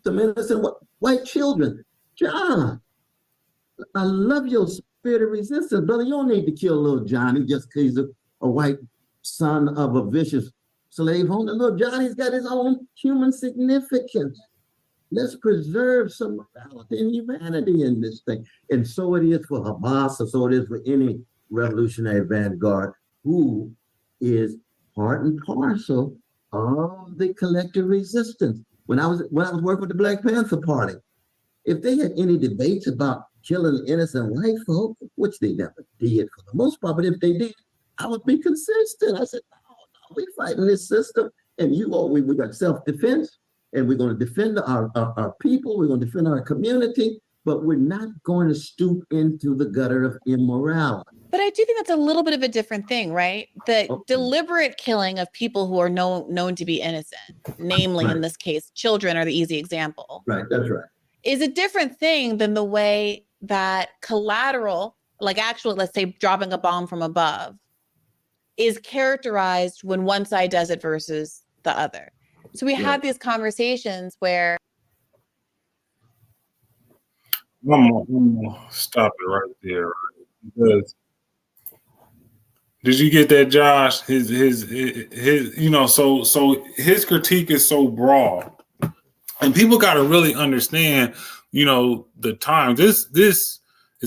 D: some innocent white children. John, I love your spirit of resistance, brother. You don't need to kill little Johnny just because he's a white son of a vicious slave owner. Little Johnny's got his own human significance. Let's preserve some morality and humanity in this thing. And so it is for Hamas, and so it is for any revolutionary vanguard who is part and parcel of the collective resistance. When I was working with the Black Panther Party, if they had any debates about killing innocent white folk, which they never did for the most part, but if they did, I would be consistent. I said, no, we're fighting this system, and we got self-defense, and we're going to defend our people, we're going to defend our community, but we're not going to stoop into the gutter of immorality.
E: But I do think that's a little bit of a different thing, right? The deliberate killing of people who are known to be innocent, namely in this case, children are the easy example.
D: Right, that's right.
E: Is a different thing than the way that collateral, like actual, let's say, dropping a bomb from above, is characterized when one side does it versus the other. So we have these conversations where.
A: One more. Stop it right there. Because did you get that, Josh? His so his critique is so broad. And people got to really understand, the time. This is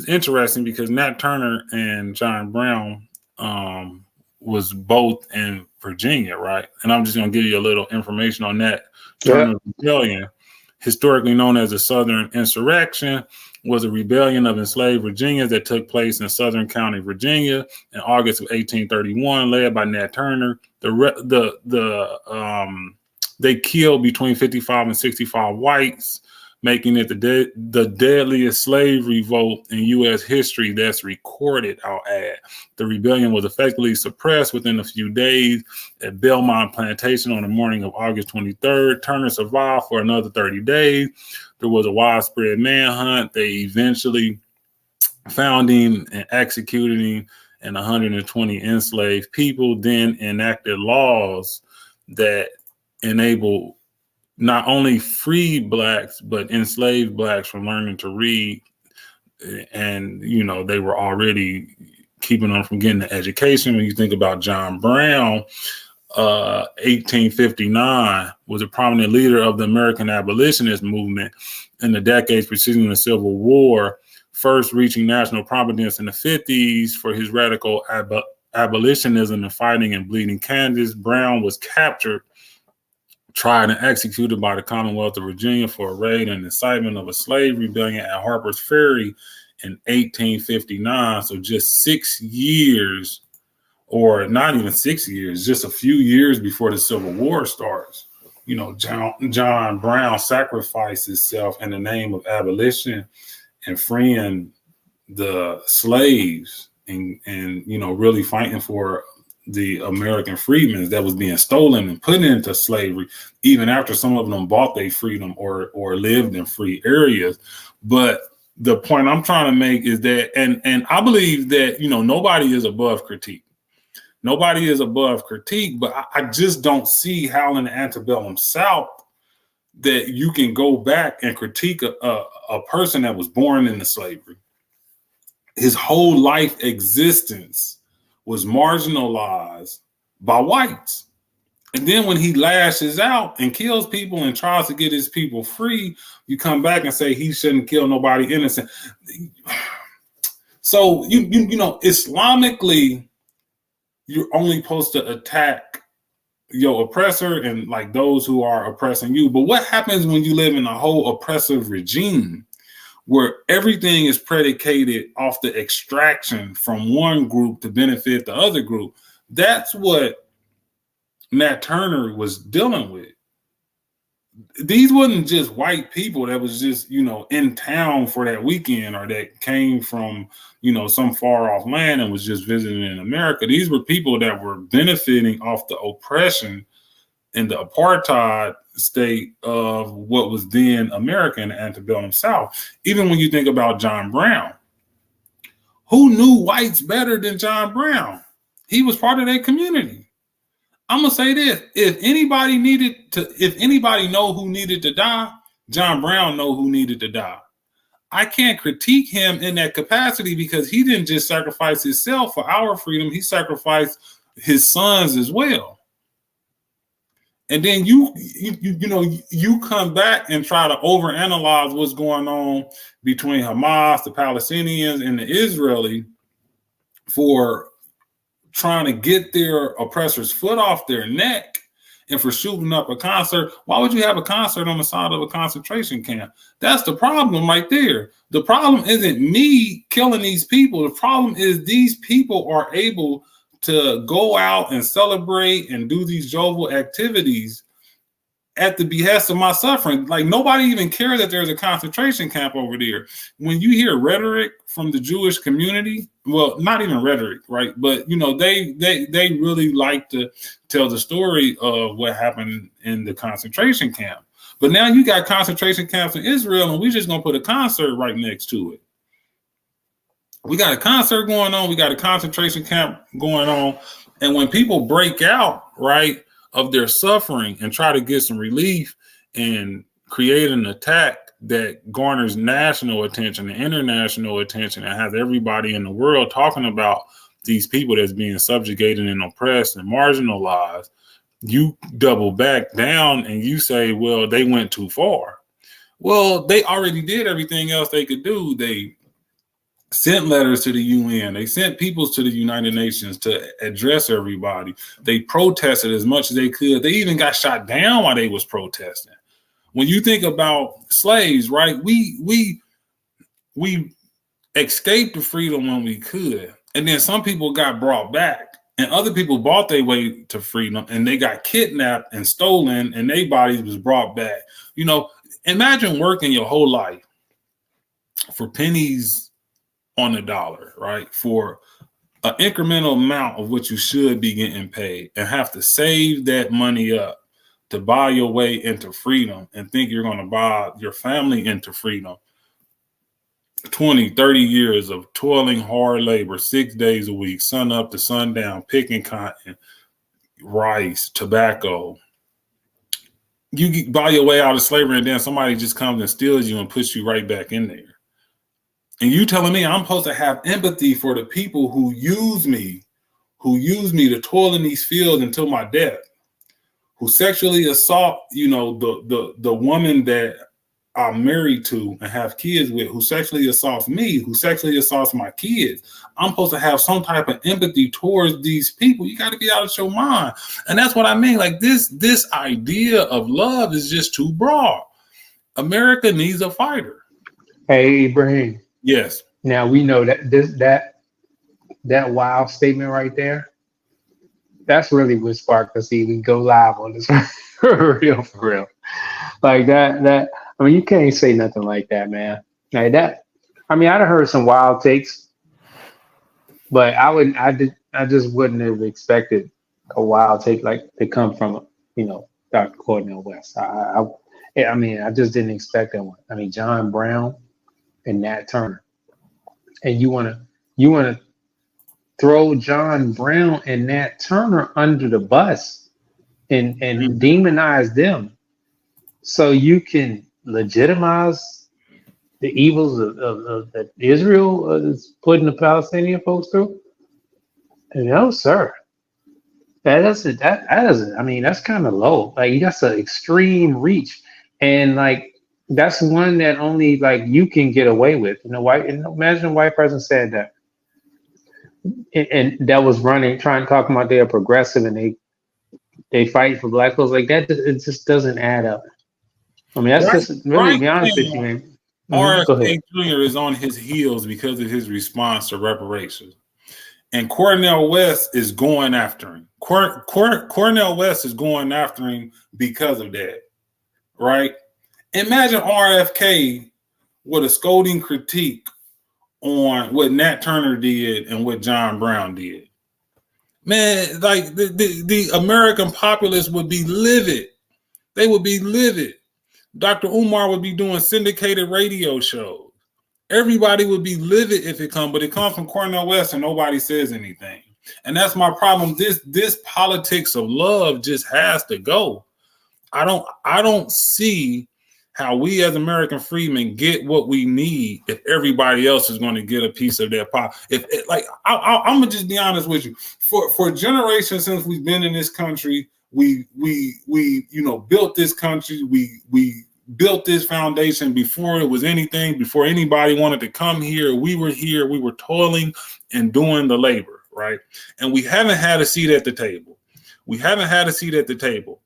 A: interesting because Nat Turner and John Brown was both in Virginia, right? And I'm just going to give you a little information on that. Turner Rebellion, historically known as the Southern Insurrection, was a rebellion of enslaved Virginians that took place in Southern County, Virginia, in August of 1831, led by Nat Turner. They killed between 55 and 65 whites, making it the deadliest slave revolt in U.S. history that's recorded, I'll add. The rebellion was effectively suppressed within a few days at Belmont Plantation on the morning of August 23rd. Turner survived for another 30 days. There was a widespread manhunt. They eventually found him and executed him and 120 enslaved people, then enacted laws that enable not only free blacks, but enslaved blacks from learning to read. And, they were already keeping them from getting the education. When you think about John Brown, 1859, was a prominent leader of the American abolitionist movement in the decades preceding the Civil War, first reaching national prominence in the 50s for his radical abolitionism and fighting in Bleeding Kansas. Brown was captured, tried and executed by the Commonwealth of Virginia for a raid and incitement of a slave rebellion at Harper's Ferry in 1859. So just 6 years, or not even 6 years, just a few years before the Civil War starts, John Brown sacrificed himself in the name of abolition and freeing the slaves and really fighting for the American freedmen that was being stolen and put into slavery, even after some of them bought their freedom or lived in free areas. But the point I'm trying to make is that, and I believe that, nobody is above critique. Nobody is above critique, but I just don't see how in the antebellum South that you can go back and critique a person that was born into slavery. His whole life existence was marginalized by whites. And then when he lashes out and kills people and tries to get his people free, you come back and say he shouldn't kill nobody innocent. So, Islamically, you're only supposed to attack your oppressor and like those who are oppressing you. But what happens when you live in a whole oppressive regime where everything is predicated off the extraction from one group to benefit the other group? That's what Nat Turner was dealing with. these wasn't just white people that was just, in town for that weekend or that came from, some far off land and was just visiting in America. These were people that were benefiting off the oppression and the apartheid state of what was then America in the antebellum South. Even when you think about John Brown, who knew whites better than John Brown? He was part of their community. I'm gonna say this: if anybody know who needed to die, John Brown know who needed to die. I can't critique him in that capacity because he didn't just sacrifice himself for our freedom; he sacrificed his sons as well. And then you come back and try to overanalyze what's going on between Hamas, the Palestinians, and the Israeli for trying to get their oppressor's foot off their neck and for shooting up a concert. Why would you have a concert on the side of a concentration camp? That's the problem right there. The problem isn't me killing these people. The problem is these people are able to go out and celebrate and do these jovial activities at the behest of my suffering. Like, nobody even cares that there's a concentration camp over there. When you hear rhetoric from the Jewish community, well, not even rhetoric, right? But they really like to tell the story of what happened in the concentration camp. But now you got concentration camps in Israel, and we just gonna put a concert right next to it. We got a concert going on, we got a concentration camp going on, and when people break out, right, of their suffering and try to get some relief and create an attack that garners national attention and international attention and has everybody in the world talking about these people that's being subjugated and oppressed and marginalized, you double back down and you say, well, they went too far. Well, they already did everything else they could do. They sent letters to the UN. They sent peoples to the United Nations to address everybody. They protested as much as they could. They even got shot down while they was protesting. When you think about slaves, right, we escaped the freedom when we could. And then some people got brought back and other people bought their way to freedom and they got kidnapped and stolen and their bodies was brought back. Imagine working your whole life for pennies on the dollar, right? For an incremental amount of what you should be getting paid and have to save that money up to buy your way into freedom and think you're going to buy your family into freedom. 20, 30 years of toiling hard labor, 6 days a week, sun up to sundown, picking cotton, rice, tobacco. You buy your way out of slavery and then somebody just comes and steals you and puts you right back in there. And you telling me I'm supposed to have empathy for the people who use me to toil in these fields until my death, who sexually assault, the woman that I'm married to and have kids with, who sexually assaults me, who sexually assaults my kids. I'm supposed to have some type of empathy towards these people. You got to be out of your mind. And that's what I mean. Like this idea of love is just too broad. America needs a fighter.
B: Hey, Ibrahim.
A: Yes.
B: Now we know that wild statement right there, that's really what sparked us to even go live on this for real. Like that. I mean, you can't say nothing like that, man. Like that. I mean, I'd have heard some wild takes, but I just wouldn't have expected a wild take like to come from, Dr. Cornel West. I mean, I just didn't expect that one. I mean, John Brown and Nat Turner, and you want to throw John Brown and Nat Turner under the bus and demonize them so you can legitimize the evils of that Israel is putting the Palestinian folks through? No, sir. That doesn't. I mean, that's kind of low. Like, that's an extreme reach, and like that's one that only like you can get away with. Imagine a white person said that, and that was trying to talk about they're progressive and they fight for black folks. Like that, it just doesn't add up. I mean, that's just really, to be honest with you, man.
A: RFK Jr. is on his heels because of his response to reparations. And Cornel West is going after him. Cornel West is going after him because of that, right? Imagine RFK with a scolding critique on what Nat Turner did and what John Brown did. Man, like the American populace would be livid. They would be livid. Dr. Umar would be doing syndicated radio shows. Everybody would be livid if it comes, but it comes from Cornel West and nobody says anything. And that's my problem. This politics of love just has to go. I don't see how we as American freedmen get what we need if everybody else is going to get a piece of their pie. I'm gonna just be honest with you. For generations since we've been in this country, we built this country. We built this foundation before it was anything. Before anybody wanted to come here, we were here. We were toiling and doing the labor, right? And we haven't had a seat at the table. We haven't had a seat at the table.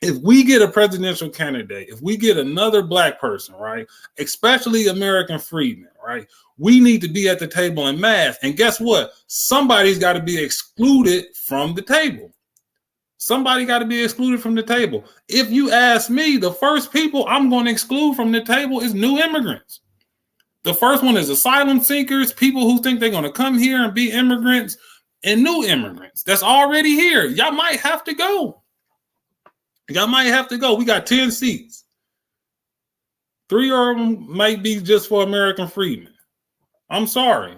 A: If we get a presidential candidate, if we get another black person, right, especially American freedmen, right, we need to be at the table en masse. And guess what? Somebody's got to be excluded from the table. Somebody got to be excluded from the table. If you ask me, the first people I'm going to exclude from the table is new immigrants. The first one is asylum seekers, people who think they're going to come here and be immigrants, and new immigrants that's already here. Y'all might have to go. Y'all might have to go. We got 10 seats. 3 of them might be just for American freedmen. I'm sorry.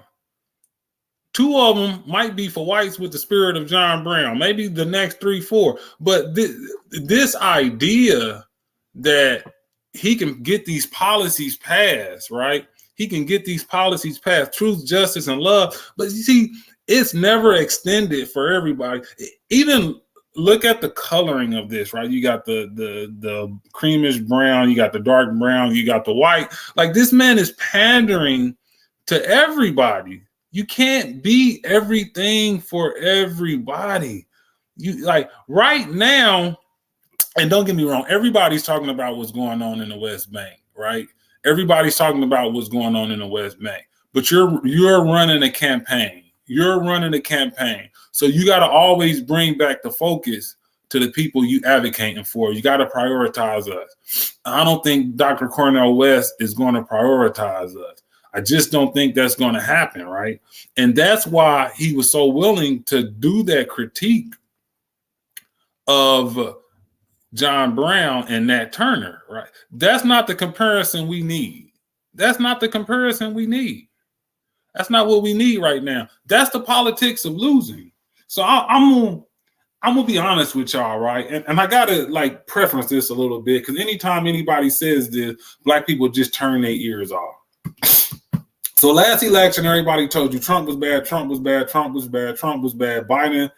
A: 2 of them might be for whites with the spirit of John Brown. Maybe the next 3, 4. But this idea that he can get these policies passed, right? He can get these policies passed, truth, justice, and love. But you see, it's never extended for everybody. Even look at the coloring of this, right? You got the creamish brown, you got the dark brown, you got the white. Like, this man is pandering to everybody. You can't be everything for everybody. You like right now, and don't get me wrong, everybody's talking about what's going on in the West Bank, right? Everybody's talking about what's going on in the West Bank, but you're running a campaign. You're running a campaign. So you got to always bring back the focus to the people you advocating for. You got to prioritize us. I don't think Dr. Cornel West is going to prioritize us. I just don't think that's going to happen, right? And that's why he was so willing to do that critique of John Brown and Nat Turner, right? That's not the comparison we need. That's not the comparison we need. That's not what we need right now. That's the politics of losing. So I'm gonna be honest with y'all, right? And I gotta like preference this a little bit, because anytime anybody says this, black people just turn their ears off. So last election, everybody told you Trump was bad, Trump was bad, Trump was bad, Trump was bad. Biden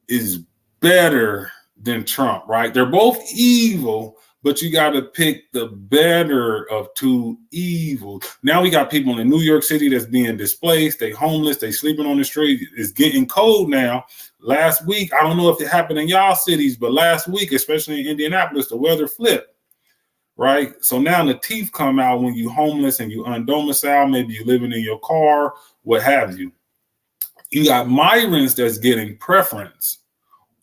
A: is better than Trump, right? They're both evil, but you got to pick the better of 2 evils. Now we got people in New York City that's being displaced. They homeless. They sleeping on the street. It's getting cold now. Last week, I don't know if it happened in y'all cities, but last week, especially in Indianapolis, the weather flipped, right? So now the teeth come out when you homeless and you undomiciled. Maybe you living in your car, what have you. You got migrants that's getting preference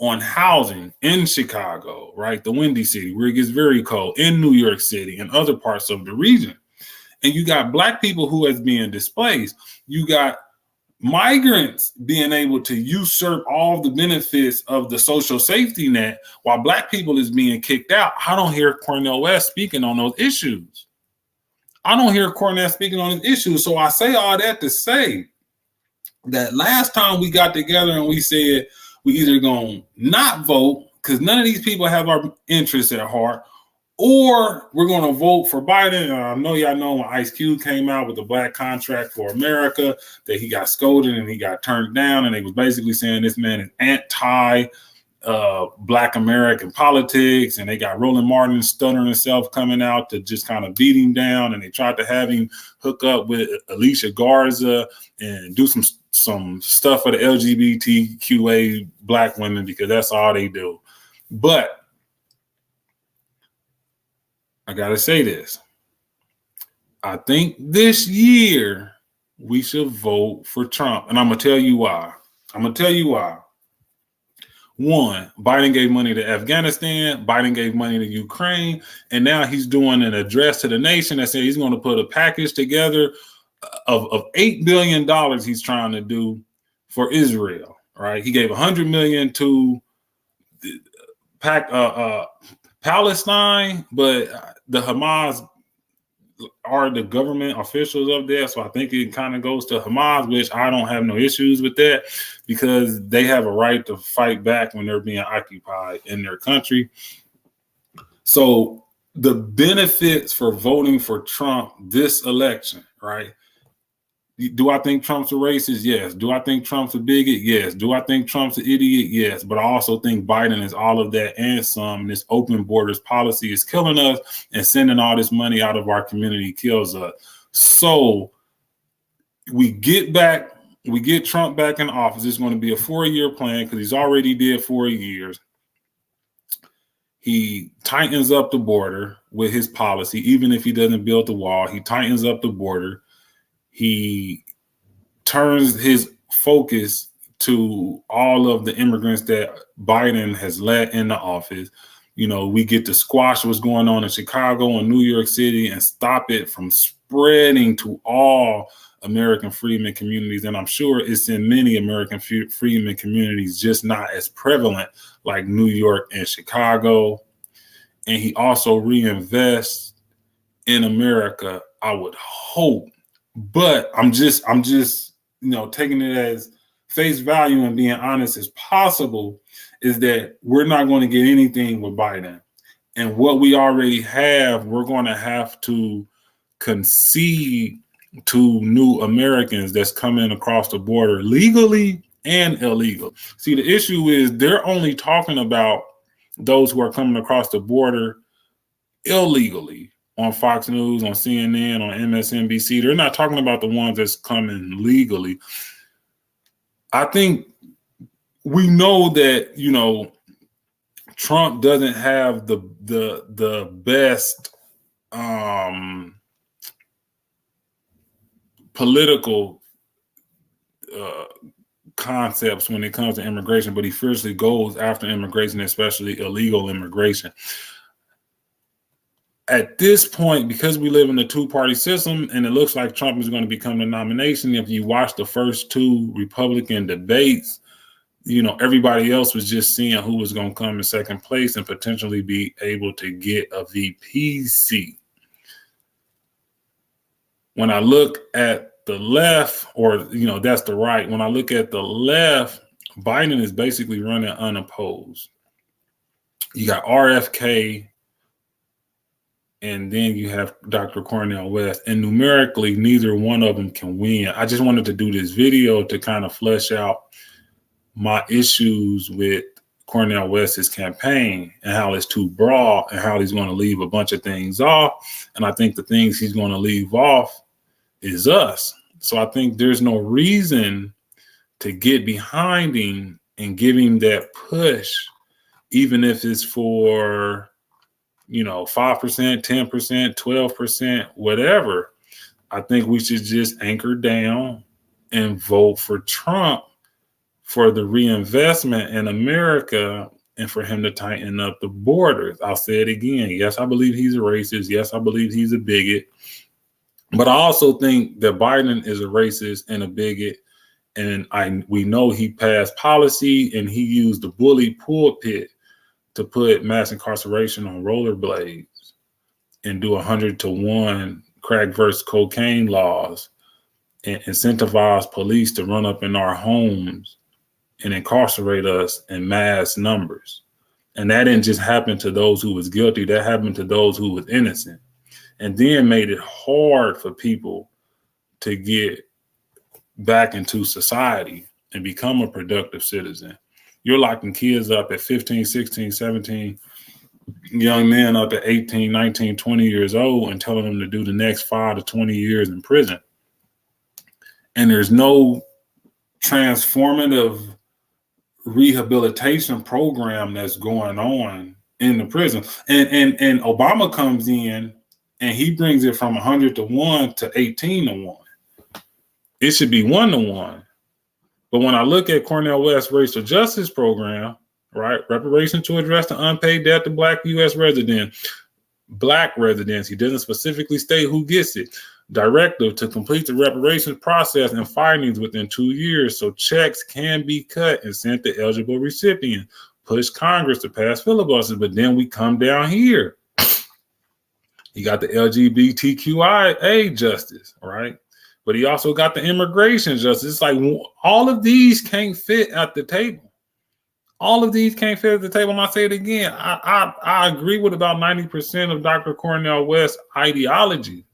A: on housing in Chicago, right? The Windy City, where it gets very cold, in New York City and other parts of the region. And you got black people who is being displaced. You got migrants being able to usurp all the benefits of the social safety net while black people is being kicked out. I don't hear Cornel West speaking on those issues. I don't hear Cornel speaking on these issues. So I say all that to say that last time we got together and we said, we either going to not vote because none of these people have our interests at heart, or we're going to vote for Biden. I know y'all know when Ice Cube came out with the Black Contract for America that he got scolded and he got turned down. And they was basically saying this man is anti Black American politics. And they got Roland Martin stuttering himself coming out to just kind of beat him down. And they tried to have him hook up with Alicia Garza and do some stuff for the LGBTQA black women because that's all they do. But I gotta say this. I think this year we should vote for Trump. And I'm gonna tell you why. One, Biden gave money to Afghanistan, Biden gave money to Ukraine, and now he's doing an address to the nation that said he's going to put a package together of $8 billion he's trying to do for Israel, right? He gave $100 million to Palestine, but the Hamas are the government officials up there, so I think it kind of goes to Hamas, which I don't have no issues with that because they have a right to fight back when they're being occupied in their country. So the benefits for voting for Trump this election, right? Do I think Trump's a racist? Yes. Do I think Trump's a bigot? Yes. Do I think Trump's an idiot? Yes. But I also think Biden is all of that and some. This open borders policy is killing us, and sending all this money out of our community kills us. So we get Trump back in office. It's going to be a 4-year plan because he's already did 4 years. He tightens up the border with his policy. Even if he doesn't build the wall, he tightens up the border. He turns his focus to all of the immigrants that Biden has let into office. You know, we get to squash what's going on in Chicago and New York City and stop it from spreading to all American Freedmen communities. And I'm sure it's in many American Freedmen communities, just not as prevalent like New York and Chicago. And he also reinvests in America, I would hope. But I'm just, taking it as face value and being honest as possible, is that we're not going to get anything with Biden. And what we already have, we're going to have to concede to new Americans that's coming across the border legally and illegal. See, the issue is they're only talking about those who are coming across the border illegally. On Fox News, on CNN, on MSNBC. They're not talking about the ones that's coming legally. I think we know that, Trump doesn't have the best political concepts when it comes to immigration, but he fiercely goes after immigration, especially illegal immigration. At this point, because we live in a two-party system and it looks like Trump is going to become the nomination, if you watch the first two Republican debates, everybody else was just seeing who was going to come in second place and potentially be able to get a VP seat. When I look at the left, or, that's the right, when I look at the left, Biden is basically running unopposed. You got RFK, and then you have Dr. Cornel West, and numerically, neither one of them can win. I just wanted to do this video to kind of flesh out my issues with Cornel West's campaign and how it's too broad and how he's going to leave a bunch of things off. And I think the things he's going to leave off is us. So I think there's no reason to get behind him and give him that push, even if it's for 5%, 10%, 12%, whatever. I think we should just anchor down and vote for Trump for the reinvestment in America and for him to tighten up the borders. I'll say it again. Yes, I believe he's a racist. Yes, I believe he's a bigot. But I also think that Biden is a racist and a bigot. And we know he passed policy and he used the bully pulpit to put mass incarceration on rollerblades and do 100-to-1 crack versus cocaine laws and incentivize police to run up in our homes and incarcerate us in mass numbers. And that didn't just happen to those who was guilty, that happened to those who was innocent. And then made it hard for people to get back into society and become a productive citizen. You're locking kids up at 15, 16, 17, young men up at 18, 19, 20 years old and telling them to do the next 5 to 20 years in prison. And there's no transformative rehabilitation program that's going on in the prison. And Obama comes in and he brings it from 100-to-1 to 18-to-1. It should be 1-to-1. But when I look at Cornel West's racial justice program, right? Reparations to address the unpaid debt to Black U.S. residents. Black residents. He doesn't specifically state who gets it. Directive to complete the reparations process and findings within 2 years so checks can be cut and sent to eligible recipients. Push Congress to pass filibusters, but then we come down here. He got the LGBTQIA justice, right? But he also got the immigration justice. It's like all of these can't fit at the table. All of these can't fit at the table. And I say it again, I agree with about 90% of Dr. Cornel West's ideology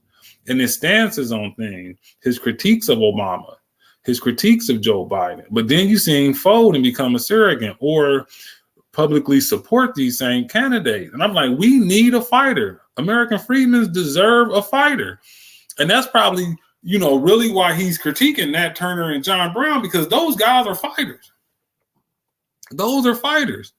A: and his stances on things, his critiques of Obama, his critiques of Joe Biden. But then you see him fold and become a surrogate or publicly support these same candidates. And I'm like, we need a fighter. American Freedmen deserve a fighter. And that's probably, you know, really why he's critiquing Nat Turner and John Brown, because those guys are fighters. Those are fighters.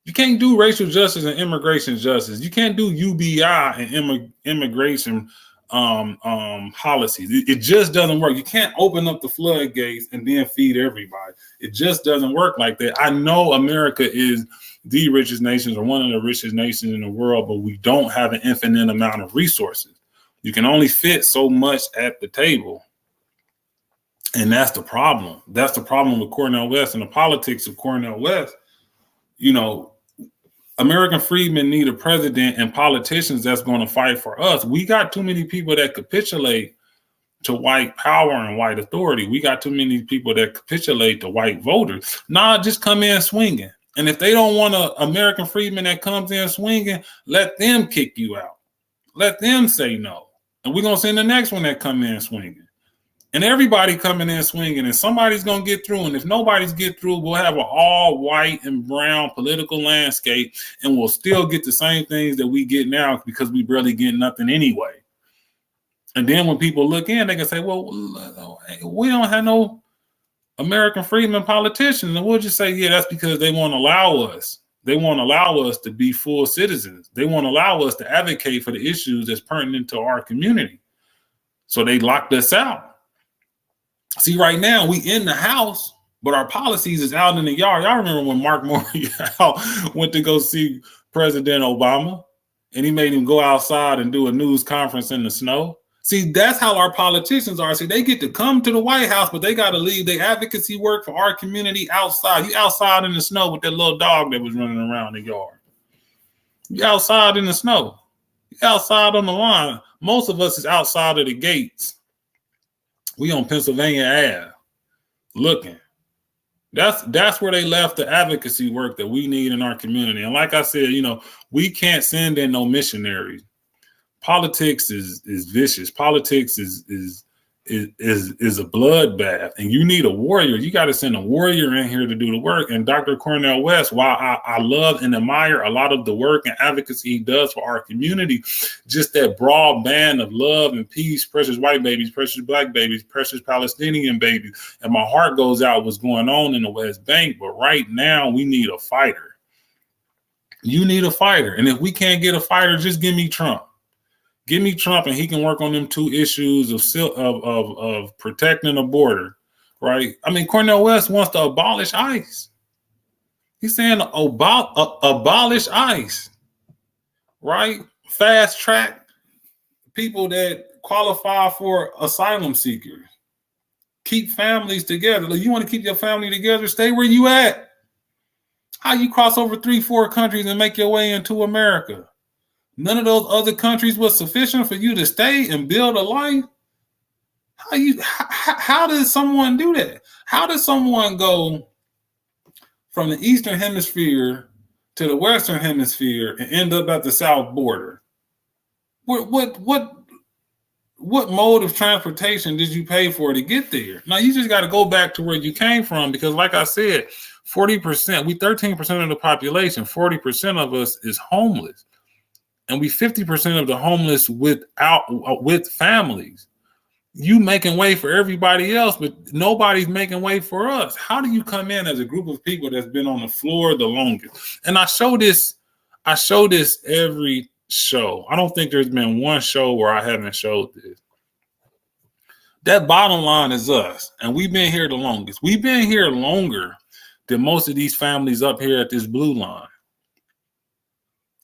A: You can't do racial justice and immigration justice. You can't do UBI and immigration policies. It just doesn't work. You can't open up the floodgates and then feed everybody. It just doesn't work like that. I know America is the richest nation or one of the richest nations in the world, but we don't have an infinite amount of resources. You can only fit so much at the table. And that's the problem. That's the problem with Cornel West and the politics of Cornel West. You know, American Freedmen need a president and politicians that's going to fight for us. We got too many people that capitulate to white power and white authority. We got too many people that capitulate to white voters. Nah, just come in swinging. And if they don't want an American Freedman that comes in swinging, let them kick you out. Let them say no. And we're going to send the next one that come in swinging. And everybody coming in swinging, and somebody's going to get through. And if nobody's get through, we'll have an all white and brown political landscape, and we'll still get the same things that we get now because we barely get nothing anyway. And then when people look in, they can say, well, we don't have no American Freedmen politicians. And we'll just say, yeah, that's because they won't allow us. They won't allow us to be full citizens. They won't allow us to advocate for the issues that's pertinent to our community. So they locked us out. See, right now we in the house, but our policies is out in the yard. Y'all remember when Mark Morial went to go see President Obama and he made him go outside and do a news conference in the snow? See, that's how our politicians are. See, they get to come to the White House, but they got to leave their advocacy work for our community outside. You outside in the snow with that little dog that was running around the yard. You outside in the snow. You outside on the line. Most of us is outside of the gates. We on Pennsylvania Ave looking. That's where they left the advocacy work that we need in our community. And like I said, you know, we can't send in no missionaries. Politics is vicious. Politics is a bloodbath, and you need a warrior. You got to send a warrior in here to do the work. And Dr. Cornel West, while I love and admire a lot of the work and advocacy he does for our community, just that broad band of love and peace, precious white babies, precious black babies, precious Palestinian babies, and my heart goes out what's going on in the West Bank. But right now, we need a fighter. You need a fighter, and if we can't get a fighter, just give me Trump. Give me Trump, and he can work on them two issues of protecting the border, right? I mean, Cornel West wants to abolish ICE. He's saying abolish ICE, right? Fast track people that qualify for asylum seekers. Keep families together. Like, you want to keep your family together? Stay where you at. How you cross over 3-4 countries and make your way into America? None of those other countries was sufficient for you to stay and build a life. How does someone do that? How does someone go from the Eastern Hemisphere to the Western Hemisphere and end up at the South border? What mode of transportation did you pay for to get there? Now you just got to go back to where you came from, because like I said, 40%, we 13% of the population, 40% of us is homeless. And we 50% of the homeless with families. You making way for everybody else, but nobody's making way for us. How do you come in as a group of people that's been on the floor the longest? And I show this every show. I don't think there's been one show where I haven't showed this. That bottom line is us, and we've been here the longest. We've been here longer than most of these families up here at this blue line.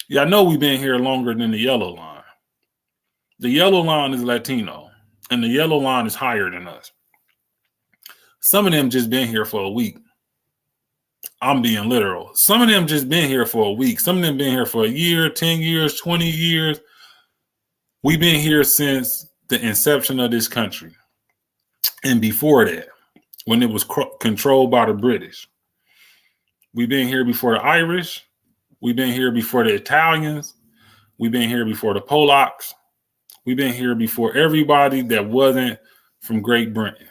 A: Yeah, I know we've been here longer than the yellow line. The yellow line is Latino, and the yellow line is higher than us. Some of them just been here for a week. I'm being literal. Some of them just been here for a week. Some of them been here for a year, 10 years, 20 years. We've been here since the inception of this country. And before that, when it was controlled by the British. We've been here before the Irish. We've been here before the Italians. We've been here before the Polacks. We've been here before everybody that wasn't from Great Britain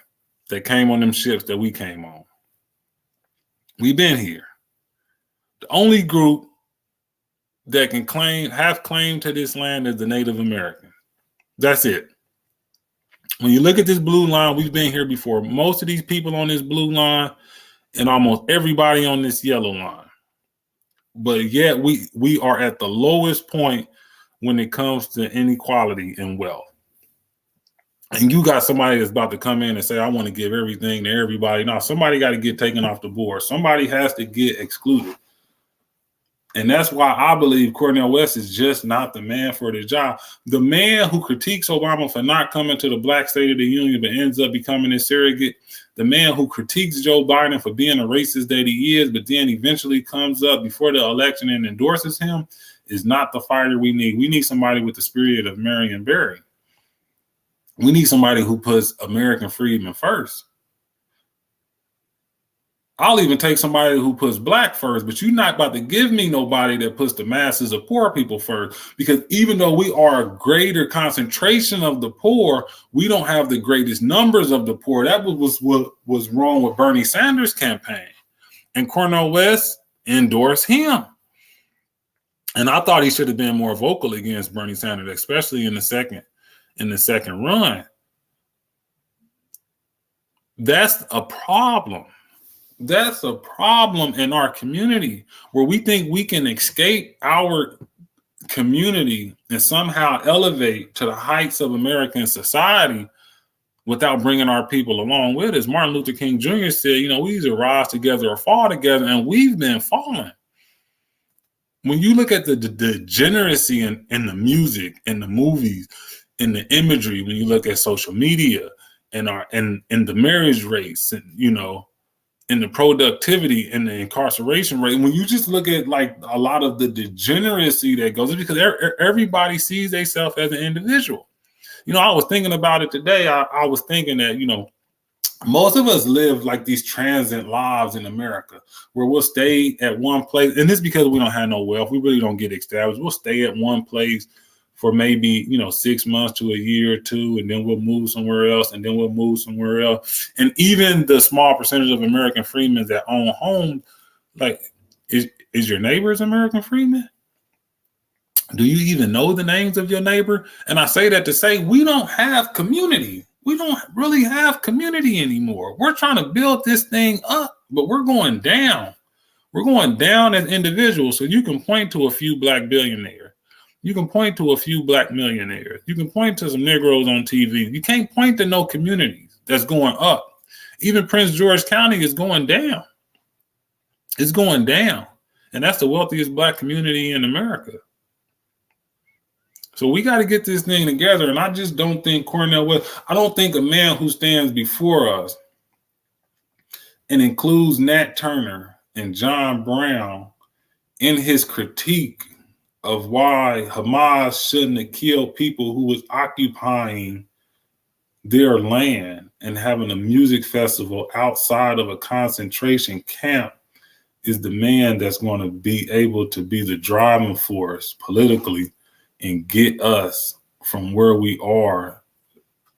A: that came on them ships that we came on. We've been here. The only group that can have claim to this land is the Native Americans. That's it. When you look at this blue line, we've been here before most of these people on this blue line and almost everybody on this yellow line. But yet we are at the lowest point when it comes to inequality and wealth. And you got somebody that's about to come in and say, I want to give everything to everybody. Now, somebody got to get taken off the board. Somebody has to get excluded. And that's why I believe Cornel West is just not the man for the job. The man who critiques Obama for not coming to the Black State of the Union but ends up becoming a surrogate. The man who critiques Joe Biden for being a racist that he is, but then eventually comes up before the election and endorses him is not the fighter we need. We need somebody with the spirit of Marion Barry. We need somebody who puts American freedmen first. I'll even take somebody who puts black first, but you're not about to give me nobody that puts the masses of poor people first, because even though we are a greater concentration of the poor, we don't have the greatest numbers of the poor. That was what was wrong with Bernie Sanders' campaign. And Cornel West endorsed him. And I thought he should have been more vocal against Bernie Sanders, especially in the second run. That's a problem. That's a problem in our community where we think we can escape our community and somehow elevate to the heights of American society without bringing our people along with us. Martin Luther King Jr. said, we either rise together or fall together, and we've been falling. When you look at the degeneracy in the music, in the movies, in the imagery, when you look at social media and the marriage rates, and in the productivity and the incarceration rate, when you just look at like a lot of the degeneracy that goes, because everybody sees themselves as an individual. I was thinking about it today. I was thinking that, most of us live like these transient lives in America where we'll stay at one place. And this is because we don't have no wealth. We really don't get established. We'll stay at one place for maybe, 6 months to a year or two, and then we'll move somewhere else, and then we'll move somewhere else. And even the small percentage of American freedmen that own homes, like, is your neighbor's American freedman? Do you even know the names of your neighbor? And I say that to say we don't have community. We don't really have community anymore. We're trying to build this thing up, but we're going down. We're going down as individuals. So you can point to a few black billionaires. You can point to a few black millionaires. You can point to some Negroes on TV. You can't point to no communities that's going up. Even Prince George County is going down. It's going down. And that's the wealthiest black community in America. So we got to get this thing together. And I just don't think Cornel West, I don't think a man who stands before us and includes Nat Turner and John Brown in his critique of why Hamas shouldn't have killed people who was occupying their land and having a music festival outside of a concentration camp is the man that's going to be able to be the driving force politically and get us from where we are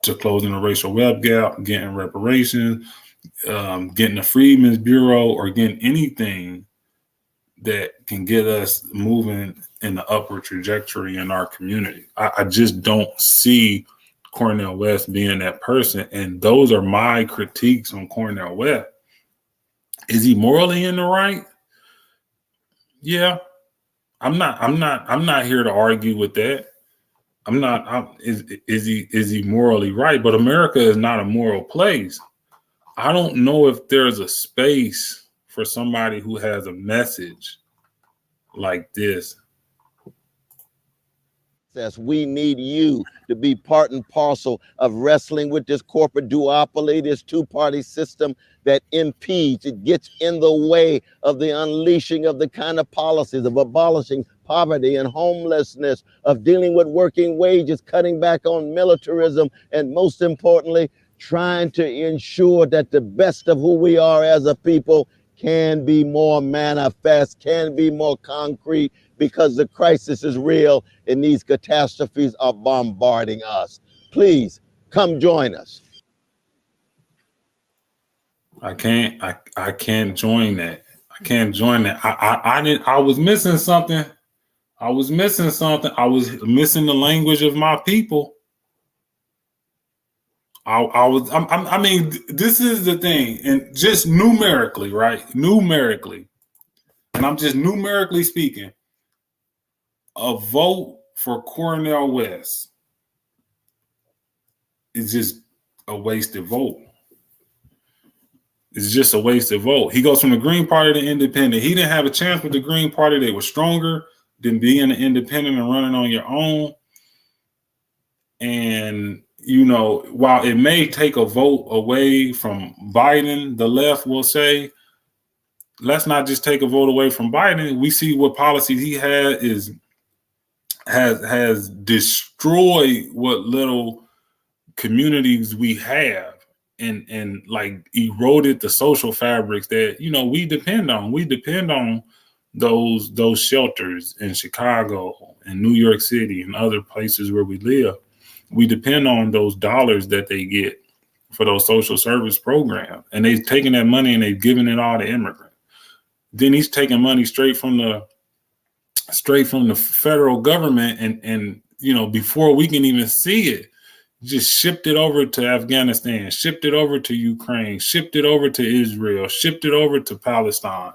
A: to closing the racial wealth gap, getting reparations, getting the Freedmen's Bureau, or getting anything that can get us moving in the upward trajectory in our community. I just don't see Cornel West being that person. And those are my critiques on Cornel West. Is he morally in the right? Yeah. I'm not here to argue with that. Is he morally right? But America is not a moral place. I don't know if there's a space for for somebody who has a message like this.
C: We need you to be part and parcel of wrestling with this corporate duopoly, this two-party system that impedes, it gets in the way of the unleashing of the kind of policies of abolishing poverty and homelessness, of dealing with working wages, cutting back on militarism, and most importantly, trying to ensure that the best of who we are as a people can be more manifest, can be more concrete, because the crisis is real and these catastrophes are bombarding us. Please come join us.
A: I can't join that. I can't join that. I was missing something. I was missing the language of my people. I mean, this is the thing, and just numerically, right? Numerically, and I'm just numerically speaking, a vote for Cornel West is just a wasted vote. It's just a wasted vote. He goes from the Green Party to Independent. He didn't have a chance with the Green Party. They were stronger than being an independent and running on your own. And, you know, while it may take a vote away from Biden, the left will say, let's not just take a vote away from Biden. We see what policies he has destroyed what little communities we have, and like eroded the social fabrics that, you know, we depend on. We depend on those shelters in Chicago and New York City and other places where we live. We depend on those dollars that they get for those social service programs, and they've taken that money and they've given it all to immigrants. Then he's taking money straight from the federal government, and you know, before we can even see it, just shipped it over to Afghanistan, shipped it over to Ukraine, shipped it over to Israel, shipped it over to Palestine.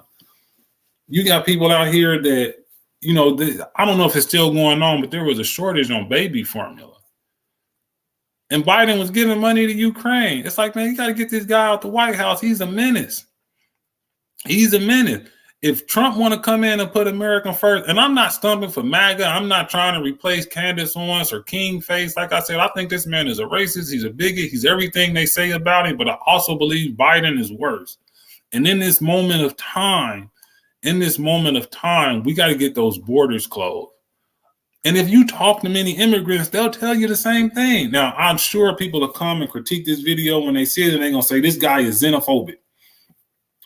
A: You got people out here that, you know, I don't know if it's still going on, but there was a shortage on baby formula. And Biden was giving money to Ukraine. It's like, man, you got to get this guy out the White House. He's a menace. He's a menace. If Trump want to come in and put American first, and I'm not stumping for MAGA, I'm not trying to replace Candace Owens or King Face. Like I said, I think this man is a racist. He's a bigot. He's everything they say about him. But I also believe Biden is worse. And in this moment of time, we got to get those borders closed. And if you talk to many immigrants, they'll tell you the same thing. Now, I'm sure people will come and critique this video when they see it, and they're going to say, this guy is xenophobic.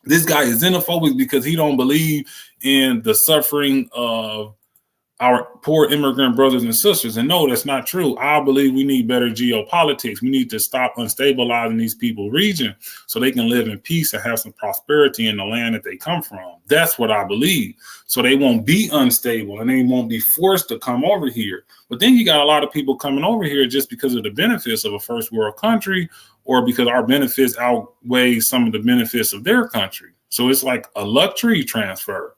A: This guy is xenophobic because he don't believe in the suffering of our poor immigrant brothers and sisters. And no, that's not true. I believe we need better geopolitics. We need to stop unstabilizing these people's region so they can live in peace and have some prosperity in the land that they come from. That's what I believe. So they won't be unstable and they won't be forced to come over here. But then you got a lot of people coming over here just because of the benefits of a first world country, or because our benefits outweigh some of the benefits of their country. So it's like a luxury transfer.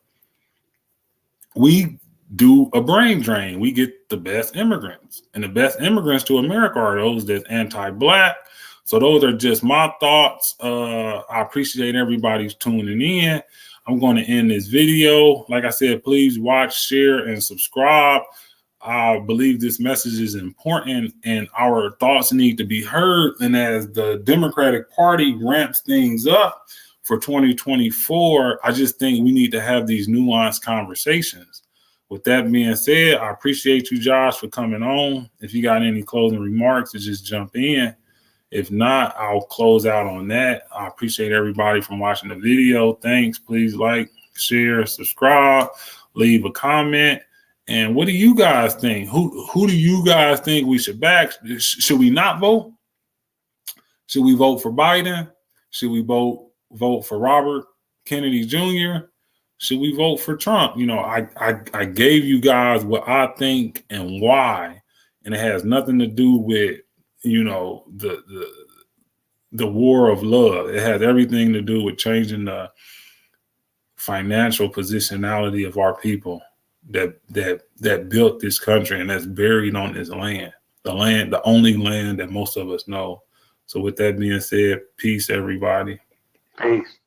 A: We do a brain drain. We get the best immigrants, and the best immigrants to America are those that's anti-Black. So those are just my thoughts. I appreciate everybody's tuning in. I'm going to end this video. Like I said, please watch, share, and subscribe. I believe this message is important and our thoughts need to be heard. And as the Democratic Party ramps things up for 2024, I just think we need to have these nuanced conversations. With that being said, I appreciate you, Josh, for coming on. If you got any closing remarks, just jump in. If not, I'll close out on that. I appreciate everybody from watching the video. Thanks. Please like, share, subscribe, leave a comment. And what do you guys think? Who do you guys think we should back? Should we not vote? Should we vote for Biden? Should we vote for Robert Kennedy Jr.? Should we vote for Trump? You know, I gave you guys what I think and why, and it has nothing to do with, you know, the war of love. It has everything to do with changing the financial positionality of our people that built this country and that's buried on this land, the only land that most of us know. So with that being said, peace, everybody.
B: Peace.